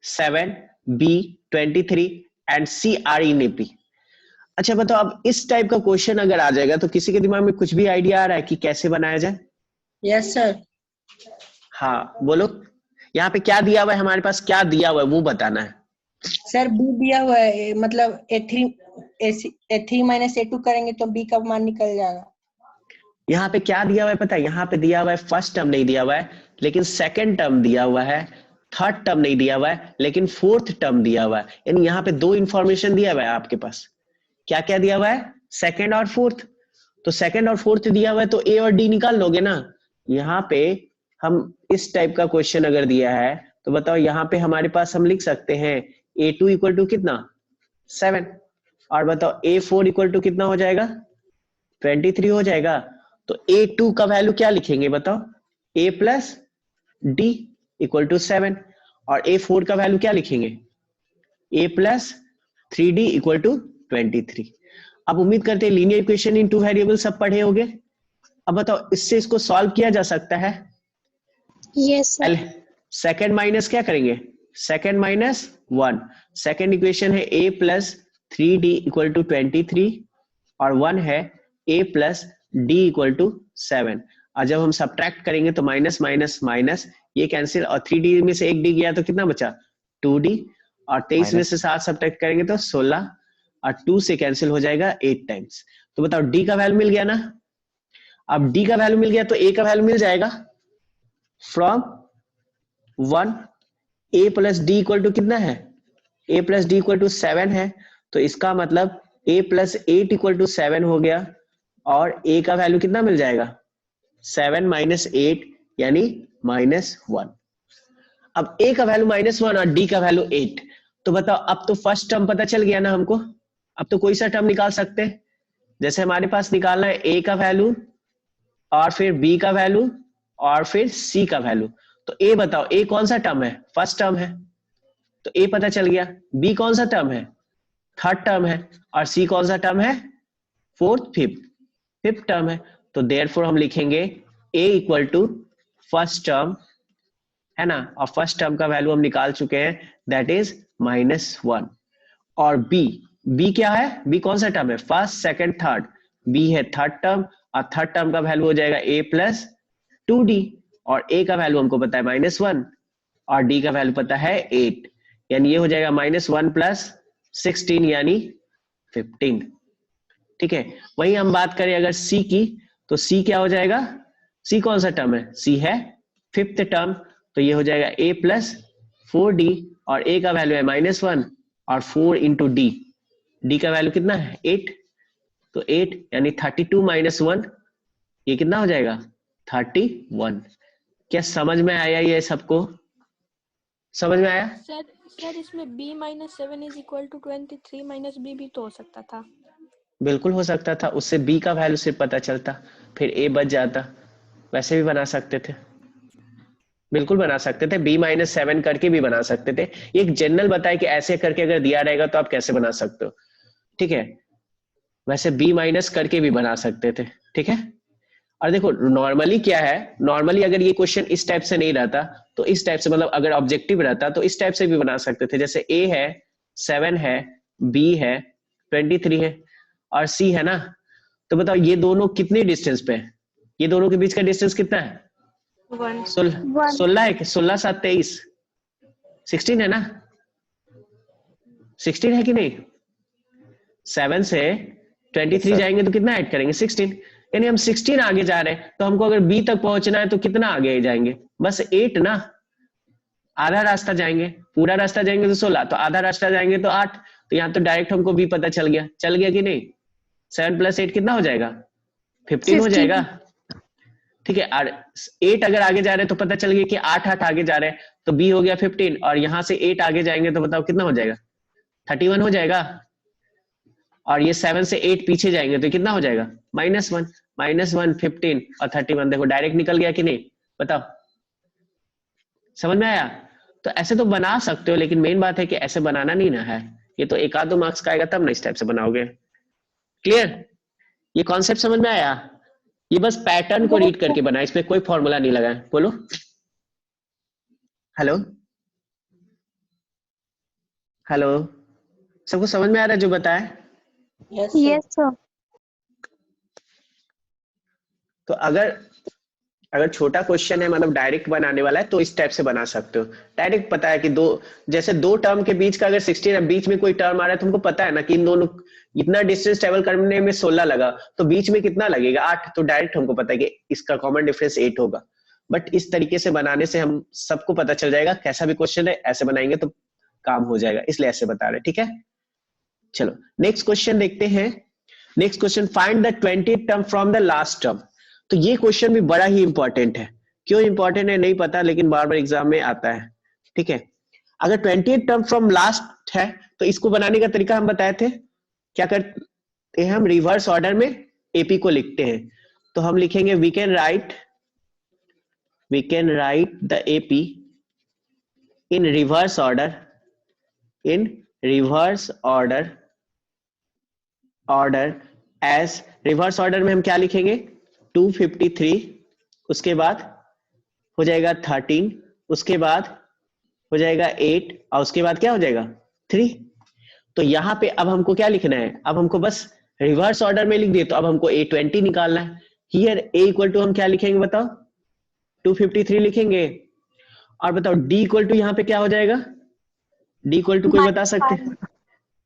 7, b 23 and c are in AP। अच्छा बताओ, अब इस टाइप का क्वेश्चन अगर आ जाएगा तो किसी के दिमाग में कुछ भी आइडिया आ रहा है कि कैसे बनाया जाए? Yes sir. हाँ बोलो, यहाँ पे क्या दिया हुआ है हमारे पास, क्या दिया हुआ है वो बताना है। सर बी दिया हुआ है, मतलब A3 - A2 करेंगे तो बी का मान निकल जाएगा। यहाँ पे क्या दिया हुआ है पता है, यहाँ पे दिया हुआ है फर्स्ट टर्म नहीं दिया हुआ है लेकिन सेकंड टर्म दिया हुआ है, थर्ड टर्म नहीं दिया हुआ है लेकिन फोर्थ टर्म दिया हुआ है। यानी यहाँ पे दो इंफॉर्मेशन दिया हुआ है आपके पास। क्या क्या दिया हुआ है? सेकंड और फोर्थ। तो सेकंड और फोर्थ दिया हुआ है तो ए और डी निकाल लोगे ना। यहाँ पे हम इस टाइप का क्वेश्चन अगर दिया है तो बताओ, यहाँ पे हमारे पास हम लिख सकते हैं A2 इक्वल टू कितना 7, और बताओ A4 इक्वल टू कितना हो जाएगा 23 हो जाएगा। तो A2 का वैल्यू क्या लिखेंगे बताओ, A plus D equal to 7, और A4 का वैल्यू क्या लिखेंगे A plus 3D equal to 23। अब उम्मीद करते हैं linear equation in two variable सब पढ़े होंगे। अब बताओ इससे इसको सॉल्व किया जा सकता है? Yes sir. सेकंड माइनस क्या करेंगे, सेकंड माइनस 1। सेकंड इक्वेशन है A plus 3D equal to 23 और 1 है A plus D equal to 7। और जब हम सब्ट्रैक्ट करेंगे तो माइनस माइनस माइनस ये कैंसिल, और 3D में से एक डी गया तो कितना बचा 2D, और 23 में से 7 सब्ट्रैक्ट करेंगे तो 16, और 2 से कैंसिल हो जाएगा 8 टाइम्स। तो बताओ डी का वैल्यू मिल गया ना। अब डी का वैल्यू मिल गया तो ए का वैल्यू मिल जाएगा from 1। A plus D equal to कितना है, A plus D equal to 7 है, तो इसका मतलब ए प्लस 8 इक्वल टू 7 हो गया, और ए का वैल्यू कितना मिल जाएगा 7 माइनस 8 यानी -1। अब ए का वैल्यू -1 और डी का वैल्यू 8। तो बताओ अब तो फर्स्ट टर्म पता चल गया ना हमको। अब तो कोई सा टर्म निकाल सकते हैं, जैसे हमारे पास निकालना है ए का वैल्यू और फिर बी का वैल्यू और फिर सी का वैल्यू। तो ए बताओ, ए कौन सा टर्म है, फर्स्ट टर्म है, तो ए पता चल गया। बी कौन सा टर्म है, थर्ड टर्म है, और सी कौन सा टर्म है, फोर्थ फिफ्थ टर्म है। तो देयरफॉर हम लिखेंगे ए इक्वल टू फर्स्ट टर्म, है ना, और फर्स्ट टर्म का वैल्यू हम निकाल चुके हैं, दैट इज -1। और बी क्या है, बी कौन सा टर्म है, फर्स्ट सेकंड थर्ड, बी है थर्ड टर्म, और थर्ड टर्म का वैल्यू हो जाएगा a प्लस 2d, और a का वैल्यू हमको पता है -1 और d का वैल्यू पता है 8, यानी ये हो जाएगा -1 प्लस 16 यानी 15। ठीक है, वही हम बात करें अगर c की, तो c क्या हो जाएगा, c कौन सा टर्म है, c है फिफ्थ टर्म, तो ये हो जाएगा a प्लस 4d, और a का वैल्यू है -1 और 4 इंटू d का वैल्यू कितना है 8, तो 8 यानी 32 माइनस 1, ये कितना हो जाएगा 31। क्या समझ में आया, ये सबको समझ में आया? सर इसमें b -7 is equal to 23 minus b भी तो हो सकता था। बिल्कुल हो सकता था, उससे b का वैल्यू सिर्फ पता चलता, फिर a बच जाता। वैसे भी बना सकते थे, बिल्कुल बना सकते थे, b -7 करके भी बना सकते थे। एक जनरल बताए कि ऐसे करके अगर दिया रहेगा तो आप कैसे बना सकते हो, ठीक है। वैसे b माइनस करके भी बना सकते थे, ठीक है। और देखो नॉर्मली क्या है, नॉर्मली अगर ये क्वेश्चन इस टाइप से नहीं रहता तो इस टाइप से, मतलब अगर ऑब्जेक्टिव रहता तो इस टाइप से भी बना सकते थे। जैसे a है 7 है, b है 23 है और c है ना, तो बताओ ये दोनों कितने डिस्टेंस पे है, ये दोनों के बीच का डिस्टेंस कितना है 16 है कि 16 7 23 16 है ना, 16 है कि नहीं। 7 से 23 जाएंगे तो कितना ऐड करेंगे 16, यानी हम 16 आगे जा रहे हैं। तो हमको अगर b तक पहुंचना है तो कितना आगे जाएंगे, बस 8 ना, आधा रास्ता जाएंगे, पूरा रास्ता जाएंगे तो 16, तो आधा रास्ता जाएंगे तो 8। तो यहाँ तो डायरेक्ट हमको b पता चल गया कि नहीं। 7 + 8 कितना हो जाएगा 15 हो जाएगा, ठीक है। और 8 अगर आगे जा रहे हैं तो पता चल गया कि 8 आगे जा रहे हैं, तो b हो गया 15, और यहाँ से 8 आगे जाएंगे तो बताओ कितना हो जाएगा 31 हो जाएगा। और ये 7 से 8 पीछे जाएंगे तो कितना हो जाएगा -1 15 और 31, देखो डायरेक्ट निकल गया कि नहीं, बताओ समझ में आया। तो ऐसे तो बना सकते हो, लेकिन मेन बात है कि ऐसे बनाना नहीं ना है, ये तो 1-2 मार्क्स का आएगा तब ना इस टाइप से बनाओगे। क्लियर, ये कॉन्सेप्ट समझ में आया। ये बस पैटर्न को रीड करके बना, इसमें कोई फॉर्मूला नहीं लगा है। बोलो हेलो हेलो, सबको समझ में आ रहा है जो बताया? Yes sir. तो अगर छोटा क्वेश्चन है, मतलब डायरेक्ट बनाने वाला है, तो इस टाइप से बना सकते हो। डायरेक्ट पता है कि जैसे दो टर्म के बीच का अगर 16 है, बीच में कोई टर्म आ रहा है, तुमको पता है ना कि इन दोनों इतना डिस्टेंस ट्रेवल करने में 16 लगा, तो बीच में कितना लगेगा 8, तो डायरेक्ट हमको पता है कि इसका कॉमन डिफरेंस 8 होगा। बट इस तरीके से बनाने से हम सबको पता चल जाएगा, कैसा भी क्वेश्चन है ऐसे बनाएंगे तो काम हो जाएगा, इसलिए ऐसे बता रहे हैं, ठीक है। चलो नेक्स्ट क्वेश्चन देखते हैं। Next question, find the 20th term from the last term. तो ये क्वेश्चन भी बड़ा ही इंपॉर्टेंट है, क्यों इंपॉर्टेंट है नहीं पता, लेकिन बार बार एग्जाम में आता है, ठीक है। अगर 20th टर्म फ्रॉम लास्ट है तो इसको बनाने का तरीका हम बताए थे, क्या करते हैं हम, रिवर्स ऑर्डर में एपी को लिखते हैं। तो हम लिखेंगे we can write the AP in reverse order, as reverse order में हम क्या लिखेंगे 253, उसके बाद हो जाएगा 13, उसके बाद हो जाएगा 8 और उसके बाद क्या हो जाएगा 3। तो यहाँ पे अब हमको क्या लिखना है, अब हमको बस रिवर्स ऑर्डर में लिख दिए, तो अब हमको A20 निकालना है। हियर A इक्वल टू हम क्या लिखेंगे बताओ, 253 लिखेंगे, और बताओ D इक्वल टू यहाँ पे क्या हो जाएगा, D इक्वल टू कोई बता सकते हैं?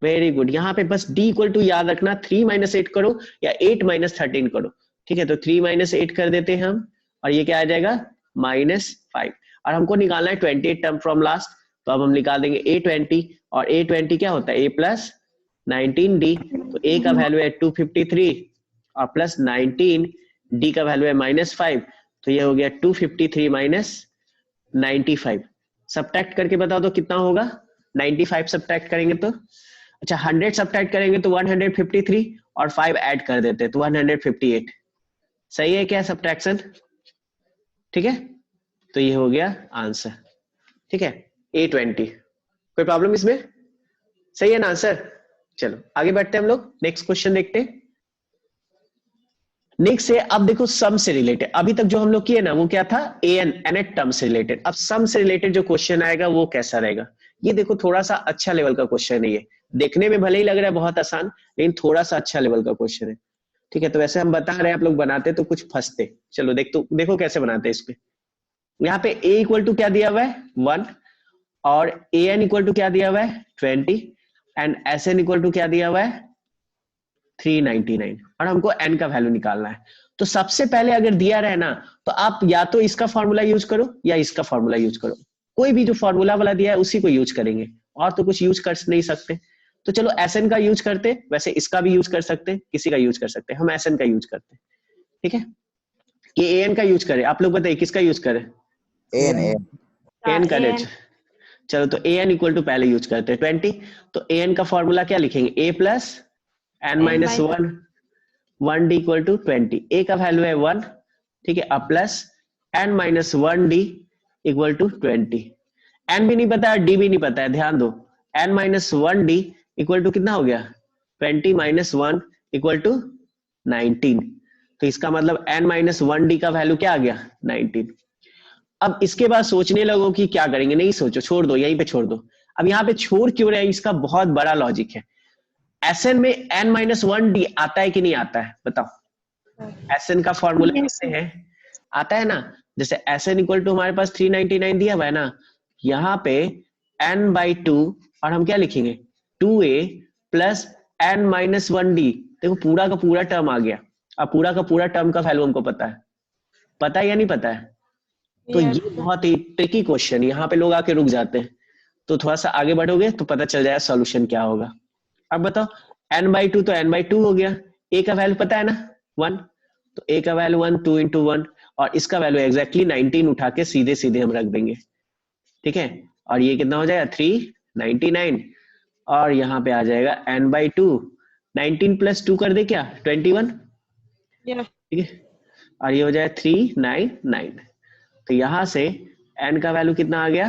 वेरी गुड, यहाँ पे बस D इक्वल टू याद रखना, 3 - 8 करो या 8 - 13 करो, ठीक है। तो 3 - 8 कर देते हैं हम, और ये क्या आ जाएगा -5, और हमको निकालना है 28 टर्म फ्रॉम लास्ट, तो अब हम निकाल देंगे A20, और A20 क्या होता है A प्लस 19D, तो A का वैल्यू है 253 और प्लस 19, D का वैल्यू है -5, तो ये हो गया 253 - 95। सब्ट्रैक्ट करके बताओ तो कितना होगा, 95 सब्ट्रैक्ट करेंगे तो, अच्छा 100 सब्ट्रैक्ट करेंगे तो 153, और 5 ऐड कर देते तो 158। सही है क्या सब्ट्रैक्शन, ठीक है। तो ये हो गया आंसर, ठीक है A20। कोई प्रॉब्लम इसमें, सही है ना आंसर। चलो आगे बढ़ते हैं हम लोग, नेक्स्ट क्वेश्चन देखते हैं। नेक्स्ट है, अब देखो सम से रिलेटेड, अभी तक जो हम लोग किए ना वो क्या था nth टर्म से रिलेटेड, अब सम से रिलेटेड जो क्वेश्चन आएगा वो कैसा रहेगा। ये देखो थोड़ा सा अच्छा लेवल का क्वेश्चन है, ये देखने में भले ही लग रहा है बहुत आसान, लेकिन थोड़ा सा अच्छा लेवल का क्वेश्चन है, ठीक है। तो वैसे हम बता रहे हैं, आप लोग बनाते तो कुछ फंसते। चलो देखो कैसे बनाते हैं इस पे। यहाँ पे A इक्वल टू क्या दिया हुआ है 1, और AN इक्वल टू क्या दिया हुआ है 20, एंड SN इक्वल टू क्या दिया हुआ है 399, और हमको n का वैल्यू निकालना है। तो सबसे पहले अगर दिया रहे ना, तो आप या तो इसका फॉर्मूला यूज करो या इसका फॉर्मूला यूज करो, कोई भी जो फॉर्मूला वाला दिया है उसी को यूज करेंगे, और तो कुछ यूज कर नहीं सकते। तो चलो SN का यूज करते, वैसे इसका भी यूज कर सकते, किसी का यूज कर सकते, हम SN का यूज करते, ठीक है। ये AN का यूज करें, आप लोग बताइए किसका यूज करें, AN का। चलो तो AN इक्वल टू पहले यूज करते हैं 20, तो AN का फॉर्मूला क्या लिखेंगे A plus n minus 1 D equal to 20, A का वैल्यू है 1, ठीक है, अब plus n minus 1 D equal to 20, n भी नहीं पता है D भी नहीं पता है, ध्यान दो, n minus 1 D equal to कितना हो गया 20 माइनस 1 इक्वल टू 19, तो इसका मतलब n माइनस 1 D का वैल्यू क्या आ गया 19। अब इसके बाद सोचने लगो कि क्या करेंगे, नहीं सोचो, छोड़ दो, यहीं पे छोड़ दो। अब यहाँ पे छोड़ क्यों रहे हैं, इसका बहुत बड़ा लॉजिक है। SN में n-1D आता है कि नहीं आता है बताओ, SN का फॉर्मूला कैसे है, आता है ना, जैसे SN इक्वल टू हमारे पास 399 दिया हुआ है ना, यहाँ पे n/2, और हम क्या लिखेंगे 2A प्लस n-1D, देखो पूरा का पूरा टर्म आ गया। अब पूरा का पूरा टर्म का वैल्यू हमको पता है या नहीं पता है। तो ये बहुत ही ट्रिकी क्वेश्चन, यहाँ पे लोग आके रुक जाते हैं, तो थोड़ा सा आगे बढ़ोगे तो पता चल जाएगा सॉल्यूशन क्या होगा। अब बताओ n/2 तो n/2 हो गया, A का वैल्यू पता है ना 1, तो A का वैल्यू 1, 2 into 1, और इसका वैल्यू एग्जैक्टली 19 उठा के सीधे सीधे हम रख देंगे, ठीक है। और ये कितना हो जाएगा 399, और यहाँ पे आ जाएगा n/2, 19 प्लस 2 कर दे क्या 21, ठीक है, और ये हो जाएगा 399। तो यहां से n का वैल्यू कितना आ गया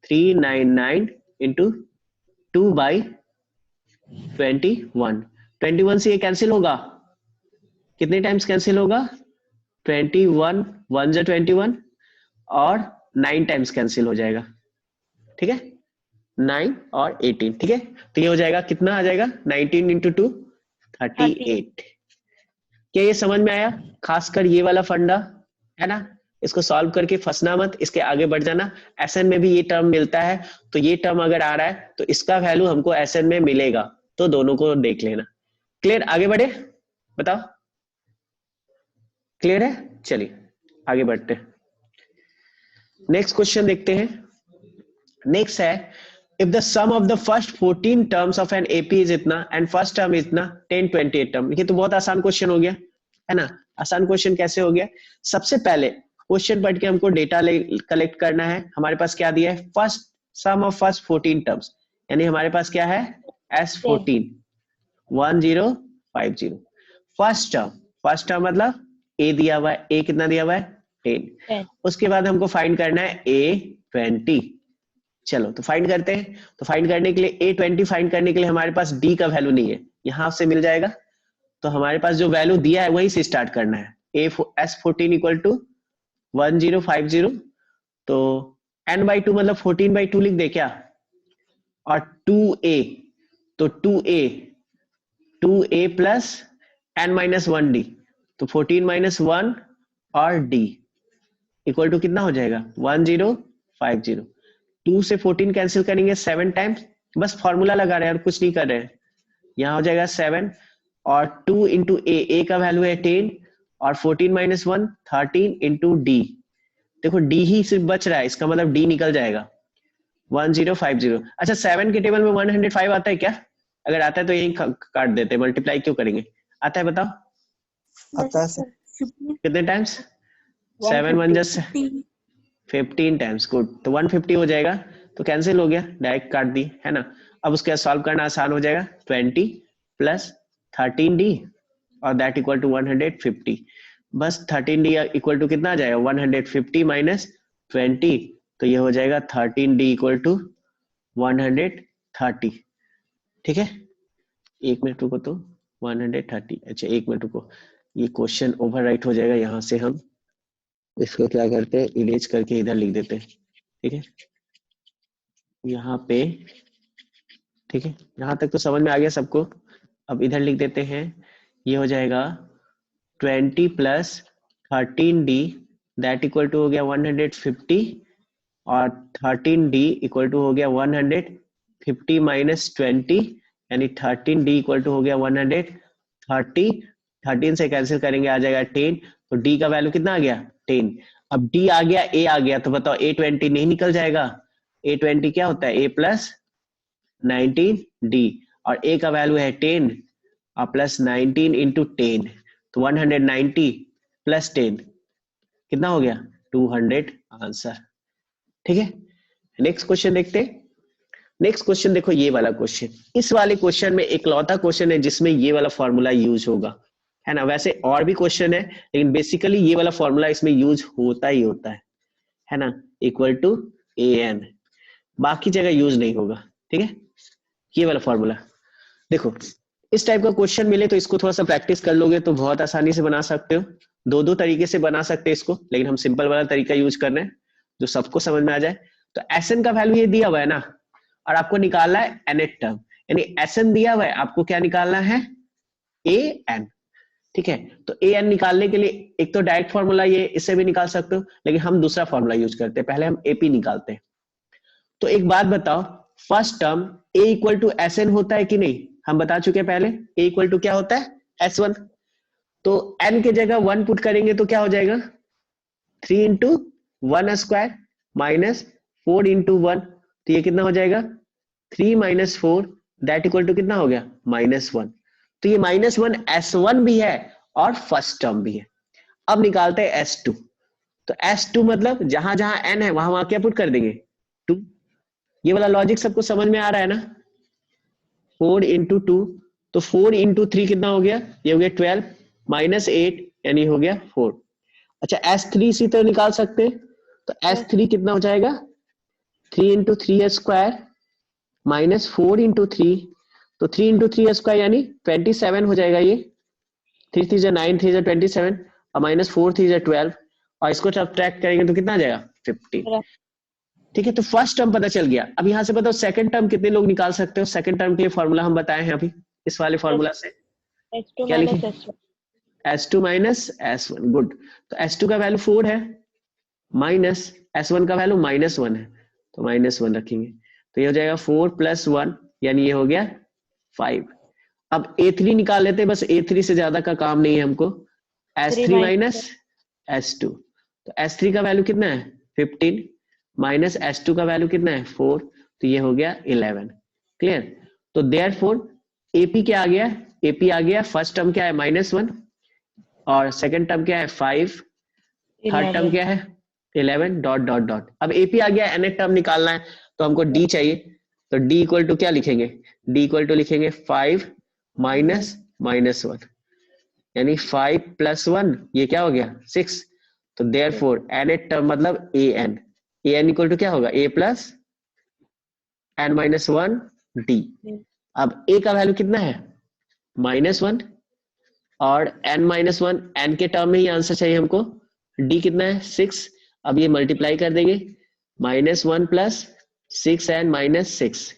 399 इंटू 2/21, 21 से ये कैंसिल होगा, कितने टाइम्स कैंसिल होगा 21 1 जा 21, और 9 टाइम्स कैंसिल हो जाएगा, ठीक है, 9 और 18, ठीक है। तो ये हो जाएगा कितना आ जाएगा 19 इंटू 2 38। क्या ये समझ में आया, खासकर ये वाला फंडा है ना, इसको सॉल्व करके फंसना मत, इसके आगे बढ़ जाना। SN में भी ये टर्म मिलता है, तो ये टर्म अगर आ रहा है तो इसका वैल्यू हमको SN में मिलेगा, तो दोनों को देख लेना, क्लियर, आगे बढ़े, बताओ क्लियर है? चलिए आगे बढ़ते हैं, नेक्स्ट क्वेश्चन देखते हैं। नेक्स्ट है, if the sum of the first 14 terms of an AP is इतना and first term is इतना 1028 term, ये तो बहुत आसान क्वेश्चन हो गया है ना। आसान क्वेश्चन कैसे हो गया? सबसे पहले क्वेश्चन पढ़ के हमको डेटा कलेक्ट करना है। हमारे पास क्या दिया है? First sum of first 14 terms, यानी हमारे पास क्या है? S14 1050। फर्स्ट टर्म मतलब A दिया हुआ है, A कितना दिया हुआ है? 10। उसके बाद हमको फाइंड करना है A20। चलो तो फाइंड करते हैं। तो फाइंड करने के लिए A20 फाइंड करने के लिए हमारे पास D का वैल्यू नहीं है, यहां से मिल जाएगा। तो हमारे पास जो वैल्यू दिया है वही से स्टार्ट करना है। S14 इक्वल टू 1050, तो n/2 मतलब 14/2 लिख दे क्या? और 2a, तो 2a प्लस n-1d, तो 14 - 1 और d इक्वल टू कितना हो जाएगा? 1050। 2 से 14 कैंसिल करेंगे 7 टाइम्स, बस फॉर्मूला लगा रहे हैं और कुछ नहीं कर रहे हैं। यहाँ हो जाएगा 7 और 2 इंटू ए का वैल्यू है 10 और 14 - 1 13 इंटू डी। देखो डी ही सिर्फ बच रहा है, इसका मतलब डी निकल जाएगा 1050। अच्छा 7 के टेबल में 105 आता है क्या? अगर आता है तो यही काट देते, मल्टीप्लाई क्यों करेंगे? आता है बताओ? आता है कितने टाइम्स? 7 1 15 टाइम्स। गुड, तो 150 हो जाएगा, तो कैंसिल हो गया, डायरेक्ट काट दी है ना। अब उसके बाद सॉल्व करना आसान हो जाएगा। 20 प्लस 13d और दैट इक्वल टू 150। बस 13d इक्वल टू कितना आ जाएगा? 150 माइनस 20, तो ये हो जाएगा 13d इक्वल टू 130। ठीक है, एक मिनट रुको, तो 130, अच्छा एक मिनट रुको, ये क्वेश्चन ओवरराइट हो जाएगा। यहाँ से हम इसको क्या करते हैं, इरेज करके इधर लिख देते हैं। ठीक है, यहाँ पे, ठीक है, यहाँ तक तो समझ में आ गया सबको। अब इधर लिख देते हैं, ये हो जाएगा 20 plus 13d that equal to हो गया 150 और 13d इक्वल टू हो गया 150 माइनस 20, यानी 13d इक्वल टू हो गया 130। 13 से कैंसिल करेंगे आ जाएगा 10, तो d का वैल्यू कितना आ गया? 10। अब d आ गया, a आ गया, तो बताओ A20 नहीं निकल जाएगा? A20 क्या होता है? a प्लस 19d और a का वैल्यू है 10 और प्लस 19 इंटू 10, तो 190 प्लस 10 कितना हो गया? 200 आंसर। ठीक है, नेक्स्ट क्वेश्चन देखते हैं। नेक्स्ट क्वेश्चन देखो, ये वाला क्वेश्चन, इस वाले क्वेश्चन में इकलौता क्वेश्चन है जिसमें ये वाला फॉर्मूला यूज होगा, है ना। वैसे और भी क्वेश्चन है, लेकिन बेसिकली ये वाला फॉर्मूला इसमें यूज होता ही होता है ना, इक्वल टू an, बाकी जगह यूज नहीं होगा। ठीक है, ये वाला फॉर्मूला देखो, इस टाइप का क्वेश्चन मिले तो इसको थोड़ा सा प्रैक्टिस कर लोगे तो बहुत आसानी से बना सकते हो। दो तरीके से बना सकते हैं इसको, लेकिन हम सिंपल वाला तरीका यूज कर रहे हैं जो सबको समझ में आ जाए। तो Sn का वैल्यू ये दिया हुआ है ना, और आपको निकालना है nth टर्म, यानी Sn दिया हुआ है, आपको क्या निकालना है? an। ठीक है, तो an निकालने के लिए एक तो डायरेक्ट फॉर्मूला ये, इससे भी निकाल सकते हो, लेकिन हम दूसरा फॉर्मूला यूज करते हैं, पहले हम AP निकालते हैं। तो एक बात बताओ, first term a equal to Sn होता है कि नहीं? हम बता चुके हैं पहले, a इक्वल टू क्या होता है? S1। तो n के जगह 1 पुट करेंगे तो क्या हो जाएगा? 3 इंटू 1 स्क्वायर माइनस 4 इंटू 1, तो ये कितना हो जाएगा? 3 माइनस 4 दैट इक्वल टू कितना हो गया? -1। तो ये -1 S1 भी है और फर्स्ट टर्म भी है। अब निकालते हैं S2। तो S2 मतलब जहां जहां n है वहां वहां क्या पुट कर देंगे? 2। ये वाला लॉजिक सबको समझ में आ रहा है ना? 4 इंटू 2, तो 4 इंटू 3 कितना हो गया? ये हो गया 12 माइनस 8, यानी हो गया 4। अच्छा S3 इसी तरह निकाल सकते हैं, तो S3 कितना हो जाएगा? 3 इंटू 3 स्क्वायर माइनस 4 इंटू 3, तो 3 इंटू 3 स्क्वायर यानी 27 हो जाएगा। ये 3 3 जा 9, 3 जा 27 और माइनस 4 3 जा 12, और इसको सब्ट्रैक्ट करेंगे तो कितना आ जाएगा? 15। ठीक है, तो फर्स्ट टर्म पता चल गया। अब यहां से बताओ सेकंड टर्म कितने लोग निकाल सकते हो? सेकंड टर्म के लिए फॉर्मूला हम बताए हैं अभी, इस वाले फॉर्मूला से क्या लिखे? S2 minus S1। गुड, तो S2 का वैल्यू 4 है, माइनस S1 का वैल्यू -1 है, तो -1 रखेंगे, तो ये हो जाएगा 4 + 1, यानी ये हो गया 5। अब A3 निकाल लेते हैं, बस A3 से ज्यादा का काम नहीं है हमको। S3 माइनस S2, तो S3 का वैल्यू कितना है 15 माइनस S2 का वैल्यू कितना है 4, तो ये हो गया 11। क्लियर? तो देयरफॉर AP क्या आ गया, AP आ गया फर्स्ट टर्म क्या है -1 और सेकंड टर्म क्या है 5, थर्ड टर्म क्या है 11 डॉट डॉट डॉट। अब AP आ गया, nth टर्म निकालना है तो हमको D चाहिए, तो D इक्वल टू क्या लिखेंगे, D इक्वल टू लिखेंगे 5 माइनस -1, यानी 5 प्लस 1 ये क्या हो गया 6। तो देयरफॉर nth टर्म मतलब an इक्वल टू क्या होगा A प्लस n-1 D। अब A का वैल्यू कितना है -1 और n-1, n के टर्म में ही आंसर चाहिए हमको। D कितना है 6, अब ये मल्टीप्लाई कर देंगे -1 प्लस 6n -6,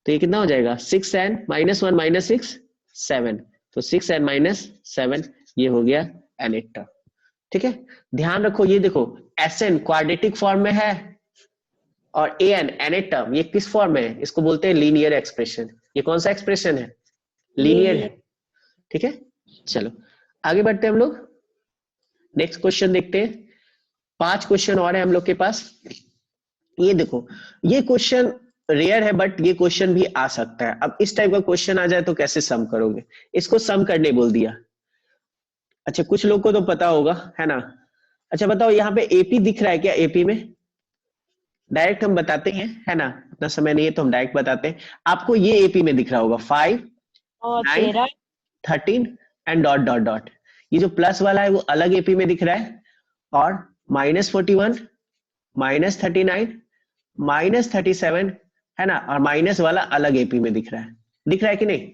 तो ये कितना हो जाएगा 6n -1 -6 7, तो 6n -7 ये हो गया nth टर्म। ठीक है, ध्यान रखो ये देखो Sn क्वाड्रेटिक फॉर्म में है और an nth टर्म ये किस फॉर्म में है, इसको बोलते हैं लीनियर एक्सप्रेशन। ये कौन सा एक्सप्रेशन है, लीनियर है। ठीक है, चलो आगे बढ़ते हैं हम लोग, नेक्स्ट क्वेश्चन देखते हैं। 5 क्वेश्चन और है हम लोग के पास। ये देखो ये क्वेश्चन रेयर है बट ये क्वेश्चन भी आ सकता है। अब इस टाइप का क्वेश्चन आ जाए तो कैसे सम करोगे, इसको सम करने बोल दिया। अच्छा कुछ लोग को तो पता होगा है ना। अच्छा बताओ यहाँ पे AP दिख रहा है क्या, AP में डायरेक्ट हम बताते हैं है ना, इतना समय नहीं है तो हम डायरेक्ट बताते हैं। आपको ये AP में दिख रहा होगा 5 9 13 एंड डॉट डॉट डॉट। ये जो प्लस वाला है वो अलग AP में दिख रहा है, और -41 -39 -37 है ना, और माइनस वाला अलग AP में दिख रहा है कि नहीं।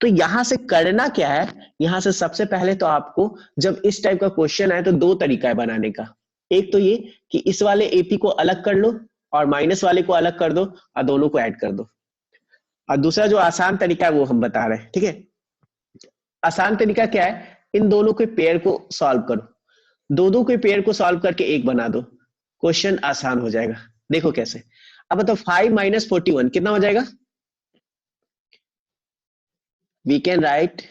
तो यहां से करना क्या है, यहां से सबसे पहले तो आपको जब इस टाइप का क्वेश्चन आए तो 2 तरीका है बनाने का। एक तो ये कि इस वाले AP को अलग कर लो और माइनस वाले को अलग कर दो और दोनों को ऐड कर दो, और दूसरा जो आसान तरीका है वो हम बता रहे हैं। ठीक है, आसान तरीका क्या है, इन दोनों के पेयर को सॉल्व करो, दो के पेयर को सॉल्व करके एक बना दो, क्वेश्चन आसान हो जाएगा। देखो कैसे, अब बताओ 5 माइनस 41 कितना हो जाएगा। we can write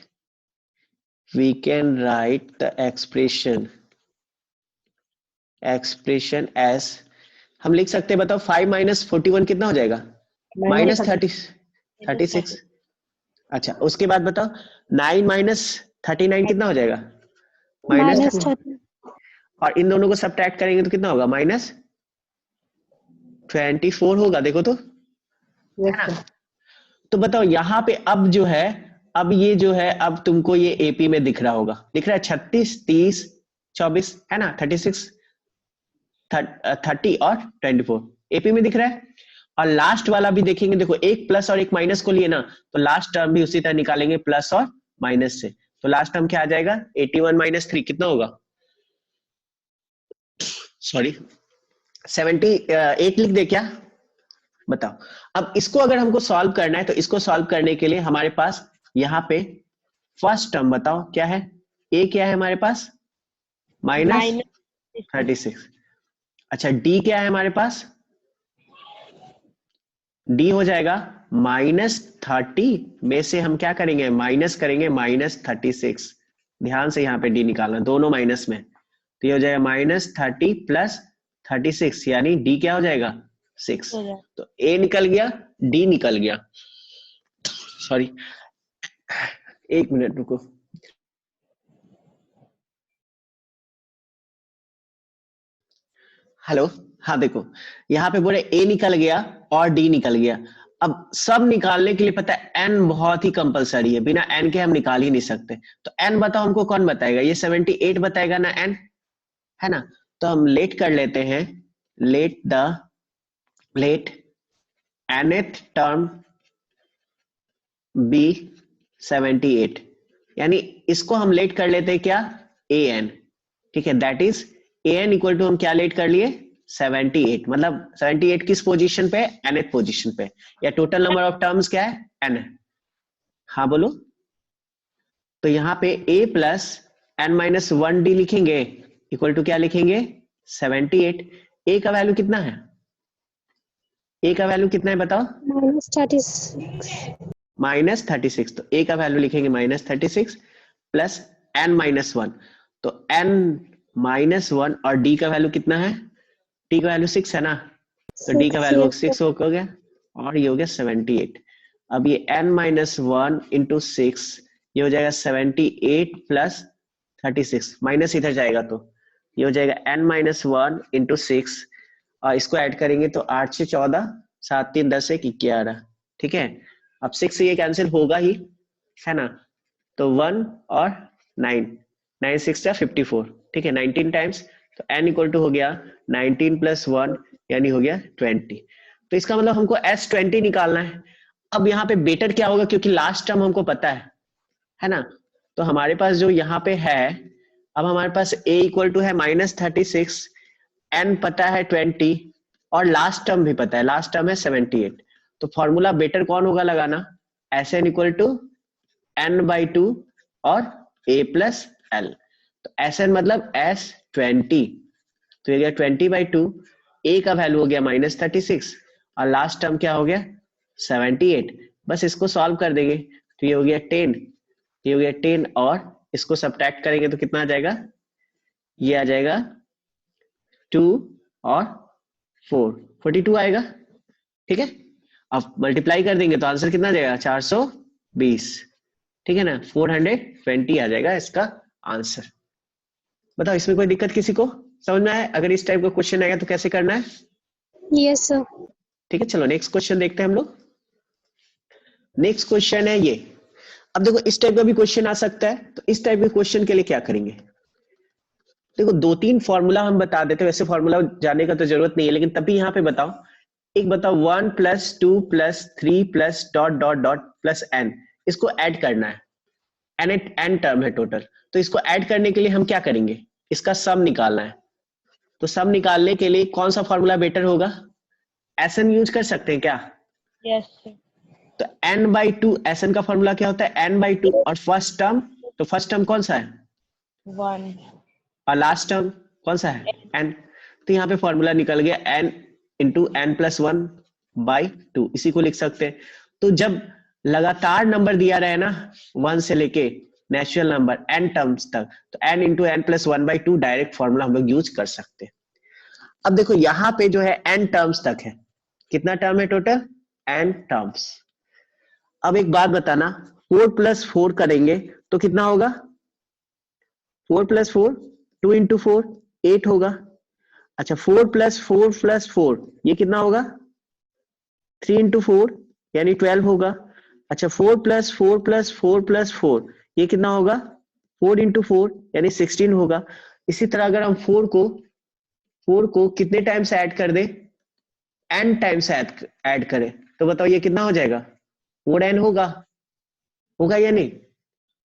the expression as, हम लिख सकते हैं, बताओ 5 माइनस 41 कितना हो जाएगा -36। अच्छा उसके बाद बताओ 9 माइनस 39 कितना हो जाएगा -2, और इन दोनों को सब्ट्रैक्ट करेंगे तो कितना होगा -24 होगा। देखो तो है ना। तो बताओ यहाँ पे अब जो है, अब ये जो है, अब तुमको ये AP में दिख रहा होगा, दिख रहा है 36 30 24 है ना, 36 30 और 24 AP में दिख रहा है। और लास्ट वाला भी देखेंगे, देखो एक प्लस और एक माइनस को लिए ना, तो लास्ट टर्म भी उसी तरह निकालेंगे प्लस और माइनस से, तो लास्ट टर्म क्या आ जाएगा 81 - 3 कितना होगा, सॉरी 78 लिख दे क्या, बताओ। अब इसको अगर हमको सॉल्व करना है तो इसको सॉल्व करने के लिए हमारे पास यहाँ पे फर्स्ट टर्म बताओ क्या है, A क्या है हमारे पास -36। अच्छा D क्या है हमारे पास, D हो जाएगा -30 में से हम क्या करेंगे माइनस करेंगे -36। ध्यान से यहाँ पे D निकालना, दोनों माइनस में, तो ये हो जाएगा -30 प्लस 36, यानी D क्या हो जाएगा 6। तो A निकल गया, D निकल गया। सॉरी एक मिनट रुको। हेलो, हाँ देखो यहाँ पे बोले A निकल गया और D निकल गया। अब सब निकालने के लिए पता है n बहुत ही कंपलसरी है, बिना n के हम निकाल ही नहीं सकते। तो n बताओ हमको कौन बताएगा, ये 78 बताएगा ना n, है ना। तो हम लेट कर लेते हैं, लेट nth टर्म बी 78, यानी इसको हम लेट कर लेते हैं क्या an। ठीक है, that is an equal to हम क्या लेट कर लिए 78, मतलब 78 किस पोजीशन पे, nth पोजीशन पे, या टोटल नंबर ऑफ टर्म्स क्या है n है। हाँ बोलो। तो यहाँ पे a प्लस n-1d लिखेंगे इक्वल टू क्या लिखेंगे 78। a का वैल्यू कितना है, a का वैल्यू कितना है बताओ -36। -36, तो a का वैल्यू लिखेंगे -36 प्लस n-1, तो n-1 और d का वैल्यू कितना है, t का वैल्यू 6 है ना, तो d का वैल्यू 6 हो गया और ये हो गया 78। अब ये n-1 इंटू 6 ये हो जाएगा 78 प्लस 36, माइनस इधर जाएगा तो ये हो जाएगा n-1 इंटू 6 और इसको ऐड करेंगे तो 8 से 14, 7 3 10 1 11, ठीक है। अब 6 से ये कैंसिल होगा ही, है ना, तो 1 और 9, 9 6 54, ठीक है, 19 टाइम्स, तो n इक्वल टू हो गया 19 प्लस 1 यानी हो गया 20। तो इसका मतलब हमको S20 निकालना है। अब यहाँ पे बेटर क्या होगा, क्योंकि लास्ट टर्म हमको पता है ना, तो हमारे पास जो यहाँ पे है, अब हमारे पास a इक्वल टू है -36, n पता है 20 और लास्ट टर्म भी पता है, लास्ट टर्म है 78। तो फॉर्मूला बेटर कौन होगा लगाना, Sn इक्वल टू n/2 और a प्लस l। तो Sn मतलब S20, तो ये गया 20/2, a का वैल्यू हो गया -36 और लास्ट टर्म क्या हो गया 78। बस इसको सॉल्व कर देंगे तो ये हो गया 10, ये हो गया 10 और इसको सब्ट्रैक्ट करेंगे तो कितना आ जाएगा, ये आ जाएगा 2 और 4, 42 आएगा, ठीक है। अब मल्टीप्लाई कर देंगे तो आंसर कितना आ जाएगा 420, ठीक है ना, 420 आ जाएगा इसका आंसर। बताओ इसमें कोई दिक्कत किसी को, समझ में आया? अगर इस टाइप का क्वेश्चन आएगा तो कैसे करना है? Yes sir. ठीक है, चलो नेक्स्ट क्वेश्चन देखते हैं हम लोग। नेक्स्ट क्वेश्चन है ये। अब देखो इस टाइप का भी क्वेश्चन आ सकता है, तो इस टाइप के क्वेश्चन के लिए क्या करेंगे, देखो 2-3 फॉर्मूला हम बता देते हैं, वैसे फॉर्मूला जाने का तो जरूरत नहीं है, लेकिन तभी यहाँ पे बताओ, एक बताओ 1 + 2 + 3 + ... प्लस n, इसको ऐड करना है, n टर्म है टोटल, तो इसको ऐड करने के लिए हम क्या करेंगे, इसका सम निकालना है। तो सम निकालने के लिए कौन सा फॉर्मूला बेटर होगा, Sn यूज कर सकते हैं क्या? Yes sir. तो n/2, Sn का फॉर्मूला क्या होता है n/2 और फर्स्ट टर्म, तो फर्स्ट टर्म कौन सा है 1 और लास्ट टर्म कौन सा है n, तो यहाँ पे फॉर्मूला निकल गया n इंटू n + 1/2, इसी को लिख सकते हैं। तो जब लगातार नंबर दिया रहे ना 1 से लेके नेचुरल नंबर n टर्म्स तक, तो n into n + 1/2 direct formula हम लोग यूज कर सकते हैं। अब देखो यहाँ पे जो है n टर्म्स तक है, कितना टर्म है टोटल, n टर्म्स। अब एक बात बताना, 4 + 4 करेंगे तो कितना होगा, 4 + 4 2 × 4 8 होगा। अच्छा 4 + 4 + 4 ये कितना होगा 3 × 4 यानी 12 होगा। अच्छा 4 + 4 + 4 + 4 ये कितना होगा 4 × 4 यानी 16 होगा। इसी तरह अगर हम 4 को कितने टाइम्स ऐड कर दें, n टाइम्स ऐड करें, तो बताओ ये कितना हो जाएगा 4n होगा या नहीं?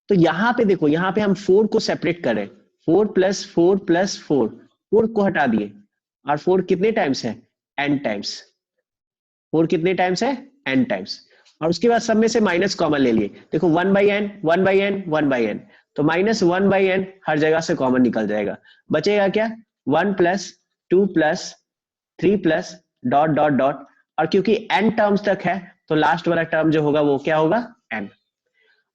तो यहाँ पे देखो, यहाँ पे हम 4 को सेपरेट करें, 4 + 4 + 4 4 को हटा दिए और 4 कितने टाइम्स है n टाइम्स, 4 कितने टाइम्स है n टाइम्स, और उसके बाद सब में से माइनस कॉमन ले लिए। देखो 1/n 1/n 1/n, तो -1/n हर जगह से कॉमन निकल जाएगा, बचेगा क्या 1 + 2 + 3 + ... और क्योंकि n टर्म्स तक है तो लास्ट वाला टर्म जो होगा वो क्या होगा n।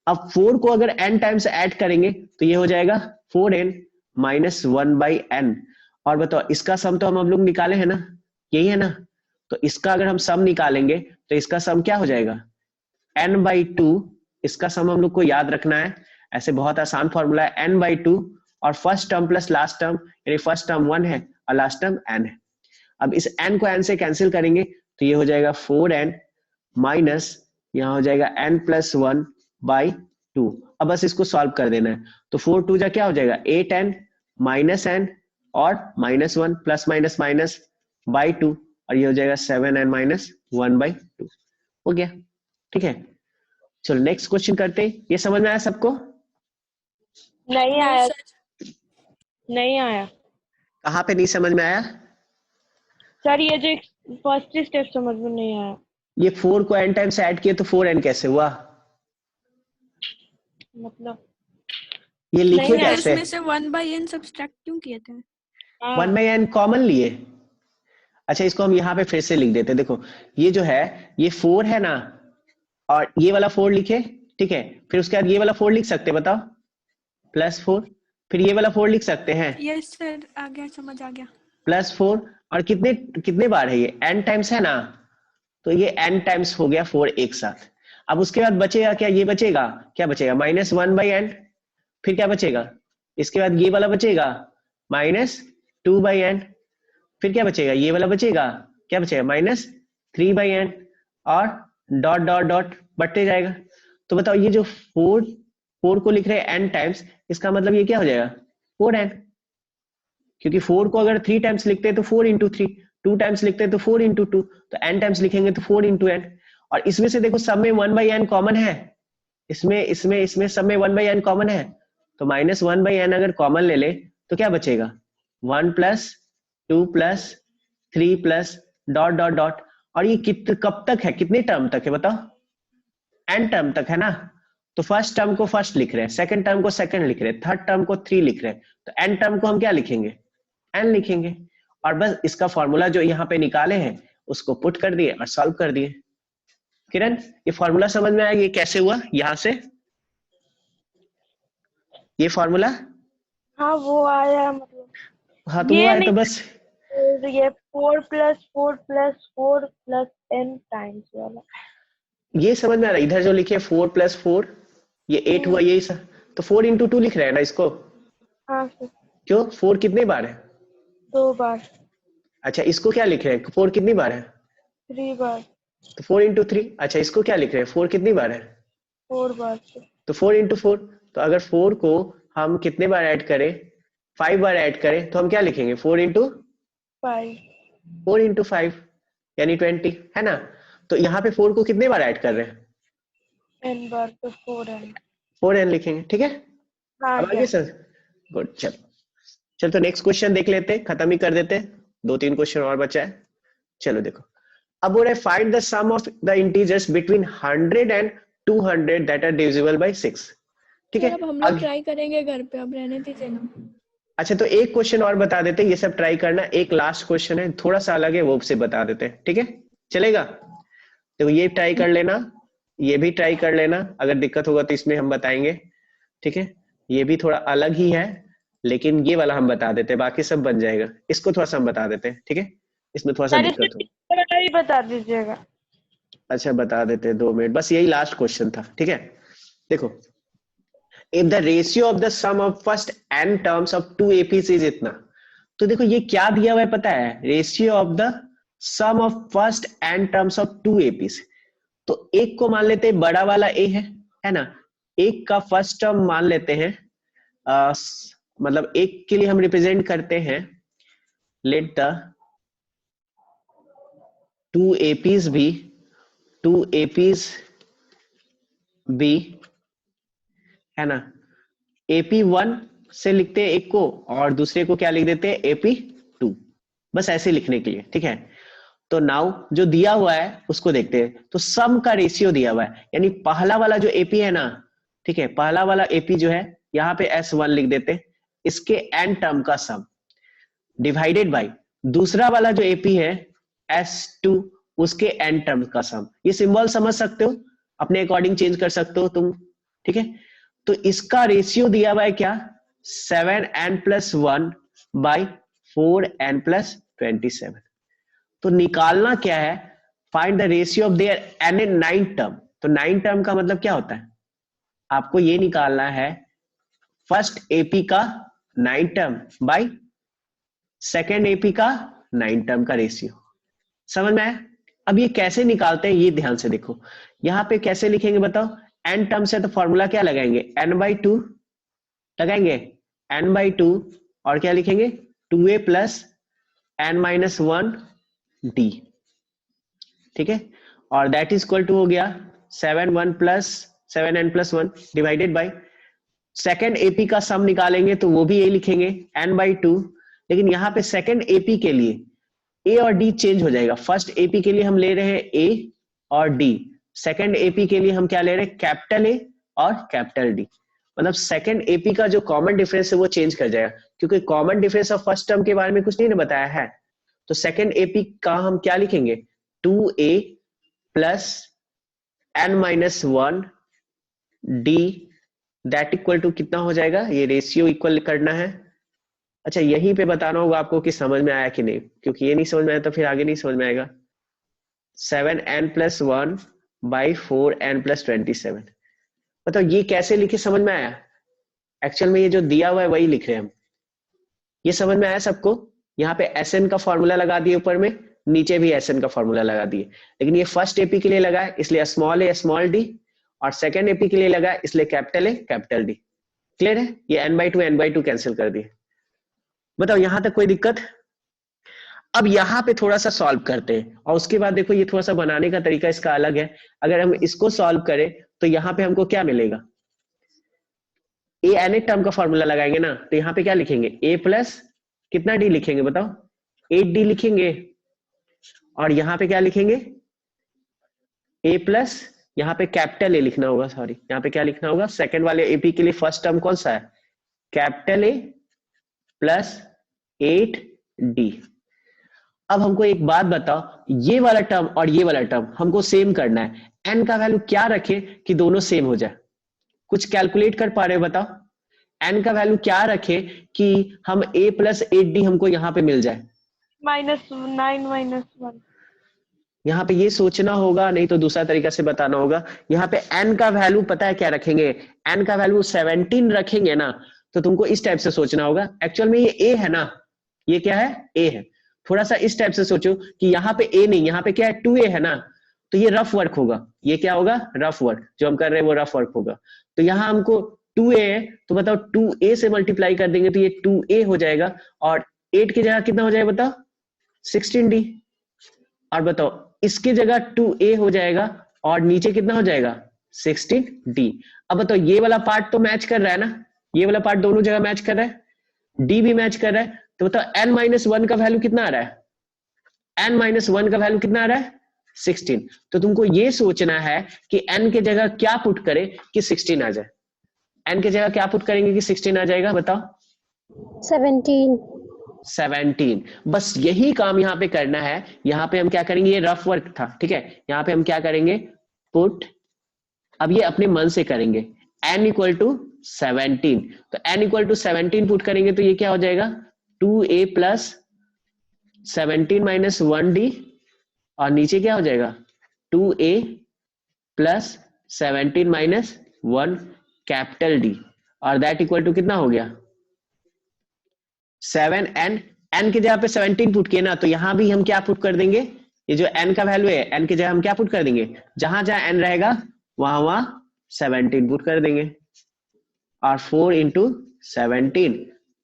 अब 4 को अगर n टाइम्स ऐड करेंगे तो ये हो जाएगा 4n - 1/n। और बताओ इसका सम तो हम लोग निकाले हैं ना, यही है ना, तो इसका अगर हम सम निकालेंगे तो इसका सम क्या हो जाएगा n/2। इसका सम हम लोग को याद रखना है, ऐसे बहुत आसान फॉर्मूला है, n/2 और first term plus last term, यानी फर्स्ट टर्म 1 है और लास्ट टर्म n है। अब इस n को n से कैंसिल करेंगे तो ये हो जाएगा 4n माइनस यहाँ हो जाएगा n + 1/2। अब बस इसको सॉल्व कर देना है, तो 4 2 जा क्या हो जाएगा 8n - n और -1 प्लस माइनस माइनस /2 और ये हो जाएगा 7n - 1/2 हो गया, ठीक है। चलो नेक्स्ट क्वेश्चन करते हैं, ये समझ में आया सबको? नहीं आया, नहीं आया कहाँ पे नहीं समझ में आया? सर, ये जो फर्स्ट स्टेप समझ में नहीं आया। ये 4 को n टाइम्स ऐड किए तो 4n कैसे हुआ, मतलब ये लिखे नहीं, कैसे, इसमें से 1/n सब्सट्रैक्ट क्यों किए थे? 1/n कॉमन लिए। अच्छा इसको हम यहाँ पे फिर से लिख देते हैं, देखो ये जो है ये 4 है ना, और ये वाला 4 लिखे, ठीक है, फिर उसके बाद ये वाला 4 लिख सकते हैं, बताओ, +4, फिर ये वाला 4 लिख सकते हैं, यस सर, आ गया, समझ आ गया। +4, और कितने कितने बार है ये, n टाइम्स है ना, तो ये n टाइम्स हो गया 4 एक साथ। अब उसके बाद बचेगा क्या, ये बचेगा, क्या बचेगा, -1/n, फिर क्या बचेगा, इसके बाद ये वाला बचेगा -2/n, फिर क्या बचेगा, ये वाला बचेगा, क्या बचेगा, -3/n, और डॉट डॉट डॉट बढ़ते जाएगा। तो बताओ ये जो 4 को लिख रहे हैं n टाइम्स, इसका मतलब ये क्या हो जाएगा, 4n, क्योंकि 4 को अगर 3 टाइम्स लिखते हैं तो 4 × 3, 2 टाइम्स लिखते हैं तो 4 × 2, तो n टाइम्स लिखेंगे तो 4 × n। और इसमें से देखो सब में 1/n कॉमन है, इसमें सब में 1/n कॉमन है, तो -1/n अगर कॉमन ले ले तो क्या बचेगा, 1 + 2 + 3 + डॉट डॉट डॉट। और ये कब तक है, कितने टर्म तक है बताओ, n टर्म तक है ना, तो फर्स्ट टर्म को फर्स्ट लिख रहे हैं, सेकंड टर्म को सेकंड लिख रहे हैं, थर्ड टर्म को 3 लिख रहे हैं, तो n टर्म को हम क्या लिखेंगे, n लिखेंगे। और बस इसका फॉर्मूला जो यहाँ पे निकाले हैं उसको पुट कर दिए और सॉल्व कर दिए। किरण, ये फॉर्मूला समझ में आया, ये कैसे हुआ, यहाँ से ये फॉर्मूला, हाँ वो आया, मतलब हाँ तो वो ये आया तो नहीं, बस, ये 4 + 4 + 4 + n टाइम्स वाला। ये समझ में आ रहा है, इधर जो लिखे 4 + 4, ये 8 हुआ, यही सर, तो 4 × 2 लिख रहे हैं ना इसको, हाँ सर, क्यों, 4 कितने बार है, 2 बार, अच्छा इसको क्या लिख रहे हैं, 4 कितनी बार है, 3 बार, तो 4 × 3, अच्छा इसको क्या लिख रहे हैं, 4 कितनी बार है, 4 बार सर। तो 4 × 4, तो अगर 4 को हम कितने बार ऐड करें, 5 बार ऐड करें, तो हम क्या लिखेंगे, 4 × 5, 4 × 5 यानी 20, है ना। तो यहाँ पे 4 को कितने बार ऐड कर रहे हैं, n बार, तो 4n। 4n लिखेंगे, ठीक है। हाँ अब आगे सर, गुड, चल तो नेक्स्ट क्वेश्चन देख लेते हैं, खत्म ही कर देते हैं, 2-3 क्वेश्चन और बचा है। चलो देखो, अब बोल रहे find the sum of the integers between 100 and 200 that are divisible by 6, ठीक है। सर अब हम लोग ट्राई करेंगे घर पे, अब रहने दीजिए ना। अच्छा तो एक क्वेश्चन और बता देते हैं, ये सब ट्राई करना, एक लास्ट क्वेश्चन है थोड़ा सा अलग है, वो से बता देते हैं, ठीक है, चलेगा। तो ये ट्राई कर लेना, ये भी ट्राई कर लेना, अगर दिक्कत होगा तो इसमें हम बताएंगे, ठीक है। ये भी थोड़ा अलग ही है, लेकिन ये वाला हम बता देते हैं, बाकी सब बन जाएगा, इसको थोड़ा सा हम बता देते हैं, ठीक है, इसमें थोड़ा सा दिक्कत हो। ही बता दीजिएगा। अच्छा बता देते हैं, 2 मिनट, बस यही लास्ट क्वेश्चन था, ठीक है। देखो, if the ratio of the sum of first n terms of 2 APs is इतना, तो देखो ये क्या दिया हुआ है पता है, ratio of the sum of first n terms of 2 APs। तो एक को मान लेते हैं बड़ा वाला a है ना, एक का फर्स्ट टर्म मान लेते हैं, मतलब एक के लिए हम रिप्रेजेंट करते हैं, लेट द 2 APs भी 2 APs भी, है ना, AP1 से लिखते हैं एक को और दूसरे को क्या लिख देते हैं, AP2, बस ऐसे लिखने के लिए, ठीक है। तो नाउ जो दिया हुआ है उसको देखते हैं, तो सम का रेशियो दिया हुआ है, यानी पहला वाला जो AP है ना, ठीक है, पहला वाला AP जो है यहाँ पे S1 लिख देते हैं, इसके n टर्म का सम डिवाइडेड बाय दूसरा वाला जो AP है S2, उसके n टर्म का सम। ये सिंबल समझ सकते हो, अपने अकॉर्डिंग चेंज कर सकते हो तुम, ठीक है। तो इसका रेशियो दिया हुआ है क्या, 7n + 1 बाई 4n + 27। तो निकालना क्या है, find the ratio of their n in 9 term. तो 9 टर्म का मतलब क्या होता है, आपको ये निकालना है फर्स्ट AP का 9 टर्म बाई सेकेंड AP का 9 टर्म का रेशियो, समझ में आया। अब ये कैसे निकालते हैं ये ध्यान से देखो, यहाँ पे कैसे लिखेंगे बताओ, n टर्म से तो फॉर्मूला क्या लगाएंगे, n/2 लगाएंगे, n/2 और क्या लिखेंगे 2a + n-1 d, ठीक है। और दैट इज इक्वल टू हो गया 7n + 1 divided by second AP का सम निकालेंगे तो वो भी ये लिखेंगे n/2, लेकिन यहाँ पे सेकेंड AP के लिए A और D चेंज हो जाएगा, फर्स्ट AP के लिए हम ले रहे हैं A और D, सेकेंड AP के लिए हम क्या ले रहे हैं, कैपिटल A और कैपिटल D। मतलब सेकेंड AP का जो कॉमन डिफरेंस है वो चेंज कर जाएगा, क्योंकि common difference of first term के बारे में कुछ नहीं ना बताया है। तो सेकेंड AP का हम क्या लिखेंगे, 2a + n minus one D that equal to कितना हो जाएगा, ये रेशियो इक्वल करना है। अच्छा यहीं पे बताना होगा आपको कि समझ में आया कि नहीं, क्योंकि ये नहीं समझ में आया तो फिर आगे नहीं समझ में आएगा। 7n plus one by 4n plus 27, मतलब ये कैसे लिखे समझ में आया? एक्चुअल में ये जो दिया हुआ है वही लिख रहे हैं हम। ये समझ में आया सबको? यहाँ पे Sn का फॉर्मूला लगा दिए ऊपर में, नीचे भी Sn का फॉर्मूला लगा दिए, लेकिन ये फर्स्ट एपी के लिए लगा है इसलिए स्मॉल ए स्मॉल डी, और सेकंड एपी के लिए लगा है इसलिए capital A capital D. Clear है? ये n/2 कैंसिल कर दिए। बताओ यहां तक कोई दिक्कत? अब यहाँ पे थोड़ा सा सॉल्व करते हैं, और उसके बाद देखो ये थोड़ा सा बनाने का तरीका इसका अलग है। अगर हम इसको सॉल्व करें तो यहाँ पे हमको क्या मिलेगा, ए एन टर्म का फॉर्मूला लगाएंगे ना, तो यहाँ पे क्या लिखेंगे, ए प्लस कितना डी लिखेंगे बताओ, 8d लिखेंगे, और यहाँ पे क्या लिखेंगे, ए प्लस, यहाँ पे कैपिटल ए लिखना होगा, सॉरी यहाँ पे क्या लिखना होगा, सेकंड वाले एपी के लिए फर्स्ट टर्म कौन सा है, कैपिटल ए प्लस 8d। अब हमको एक बात बताओ, ये वाला टर्म और ये वाला टर्म हमको सेम करना है, n का वैल्यू क्या रखे कि दोनों सेम हो जाए, कुछ कैलकुलेट कर पा रहे हो बताओ, n का वैल्यू क्या रखे कि हम a प्लस 8d हमको यहाँ पे मिल जाए, -9 -1। यहाँ पे ये सोचना होगा, नहीं तो दूसरा तरीका से बताना होगा। यहाँ पे n का वैल्यू पता है क्या रखेंगे, n का वैल्यू 17 रखेंगे ना, तो तुमको इस टाइप से सोचना होगा। एक्चुअल में ये a है ना, ये क्या है, a है। थोड़ा सा इस टाइप से सोचो कि यहाँ पे a नहीं, यहाँ पे क्या है 2a है ना, तो ये रफ वर्क होगा, ये क्या होगा, रफ वर्क, जो हम कर रहे हैं वो रफ वर्क होगा। तो यहाँ हमको 2a है, तो बताओ 2a से मल्टीप्लाई कर देंगे तो ये 2a हो जाएगा, और 8 की जगह कितना हो जाएगा बताओ, 16d, और बताओ इसके जगह 2a हो जाएगा और नीचे कितना हो जाएगा, 16d। अब बताओ ये वाला पार्ट तो मैच कर रहा है ना, ये वाला पार्ट दोनों जगह मैच कर रहा है, d भी मैच कर रहा है, तो बताओ n-1 का वैल्यू कितना आ रहा है, n-1 का वैल्यू कितना आ रहा है, 16। तो तुमको ये सोचना है कि n के जगह क्या पुट करे कि 16 आ जाए, n के जगह क्या पुट करेंगे कि 16 आ जाएगा बताओ, 17। बस यही काम यहाँ पे करना है। यहाँ पे हम क्या करेंगे, ये रफ वर्क था, ठीक है, यहाँ पे हम क्या करेंगे, पुट, अब ये अपने मन से करेंगे, n इक्वल टू 17, तो n इक्वल टू 17 पुट करेंगे तो ये क्या हो जाएगा, 2a प्लस 17 माइनस 1d, और नीचे क्या हो जाएगा, 2a plus 17 minus 1 capital d, और दैट इक्वल टू कितना हो गया, 7n। n की जगह पे 17 पुट किए ना, तो यहां भी हम क्या पुट कर देंगे, ये जो n का वैल्यू है, n की जगह हम क्या पुट कर देंगे, जहां जहां n रहेगा वहां वहां 17 पुट कर देंगे, और 4 इंटू 17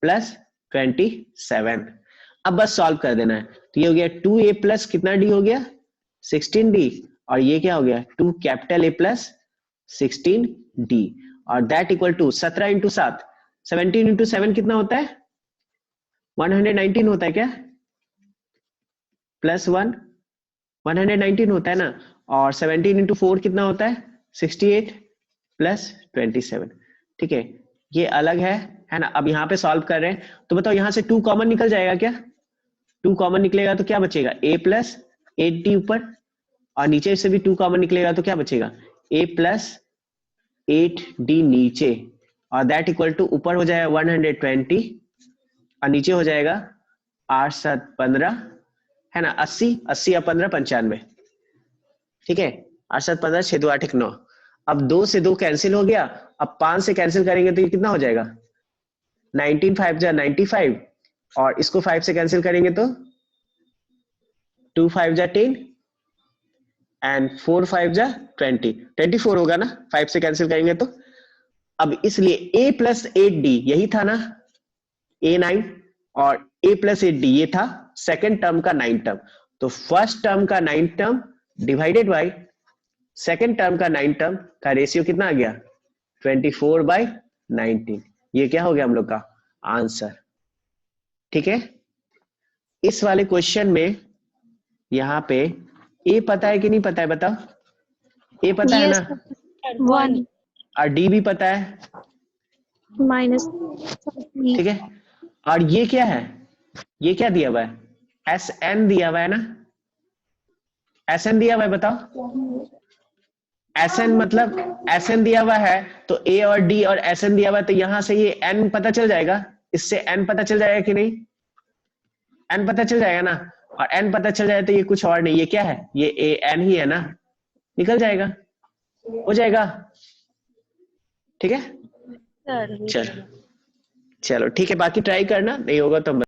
प्लस 27। अब बस सॉल्व कर देना है, तो ये हो गया 2a प्लस कितना d हो गया, 16d, और ये क्या हो गया 2 कैपिटल a प्लस 16d, और that equal to 17 into 7, 17 into 7 कितना होता है, 119 होता है क्या, प्लस 1 119 होता है ना, और 17 इंटू 4 कितना होता है, 68 प्लस 27, ठीक है, ये अलग है ना। अब यहाँ पे सॉल्व कर रहे हैं, तो बताओ यहाँ से 2 कॉमन निकल जाएगा क्या, 2 कॉमन निकलेगा तो क्या बचेगा, a प्लस 8d ऊपर, और नीचे से भी 2 कॉमन निकलेगा तो क्या बचेगा, a प्लस 8d नीचे, और दैट इक्वल टू ऊपर हो जाएगा 120, और नीचे हो जाएगा 8 7 15 है ना, 80 80 या 15 95, ठीक है, 8 7 15 6 2 8 1 9। अब 2 से 2 कैंसिल हो गया, अब 5 से कैंसिल करेंगे तो ये कितना हो जाएगा, 19 5 जा 95, और इसको 5 से कैंसिल करेंगे तो 2 5 जा 10 एंड 4 5 जा 20, 24 होगा ना, 5 से कैंसिल करेंगे तो। अब इसलिए a प्लस 8d यही था ना, a9, और a प्लस 8d ये था सेकेंड टर्म का 9 टर्म, तो फर्स्ट टर्म का 9 term divided by second term का 9 टर्म का रेशियो कितना आ गया, 24/19, ये क्या हो गया हम लोग का आंसर, ठीक है। इस वाले क्वेश्चन में यहाँ पे a पता है कि नहीं पता है बताओ, a पता है ना, 1 और d भी पता है, माइनस, ठीक है, और ये क्या है, ये क्या दिया हुआ है, Sn दिया हुआ है ना, Sn दिया हुआ है बताओ, Sn मतलब Sn दिया हुआ है तो A और D और Sn दिया हुआ है, तो यहां से ये N पता चल जाएगा, इससे N पता चल जाएगा कि नहीं? N पता चल जाएगा ना, और N पता चल जाए तो ये कुछ और नहीं, ये क्या है, ये An ही है ना, निकल जाएगा, हो जाएगा, ठीक है। सर चलो चलो ठीक है, बाकी ट्राई करना, नहीं होगा तो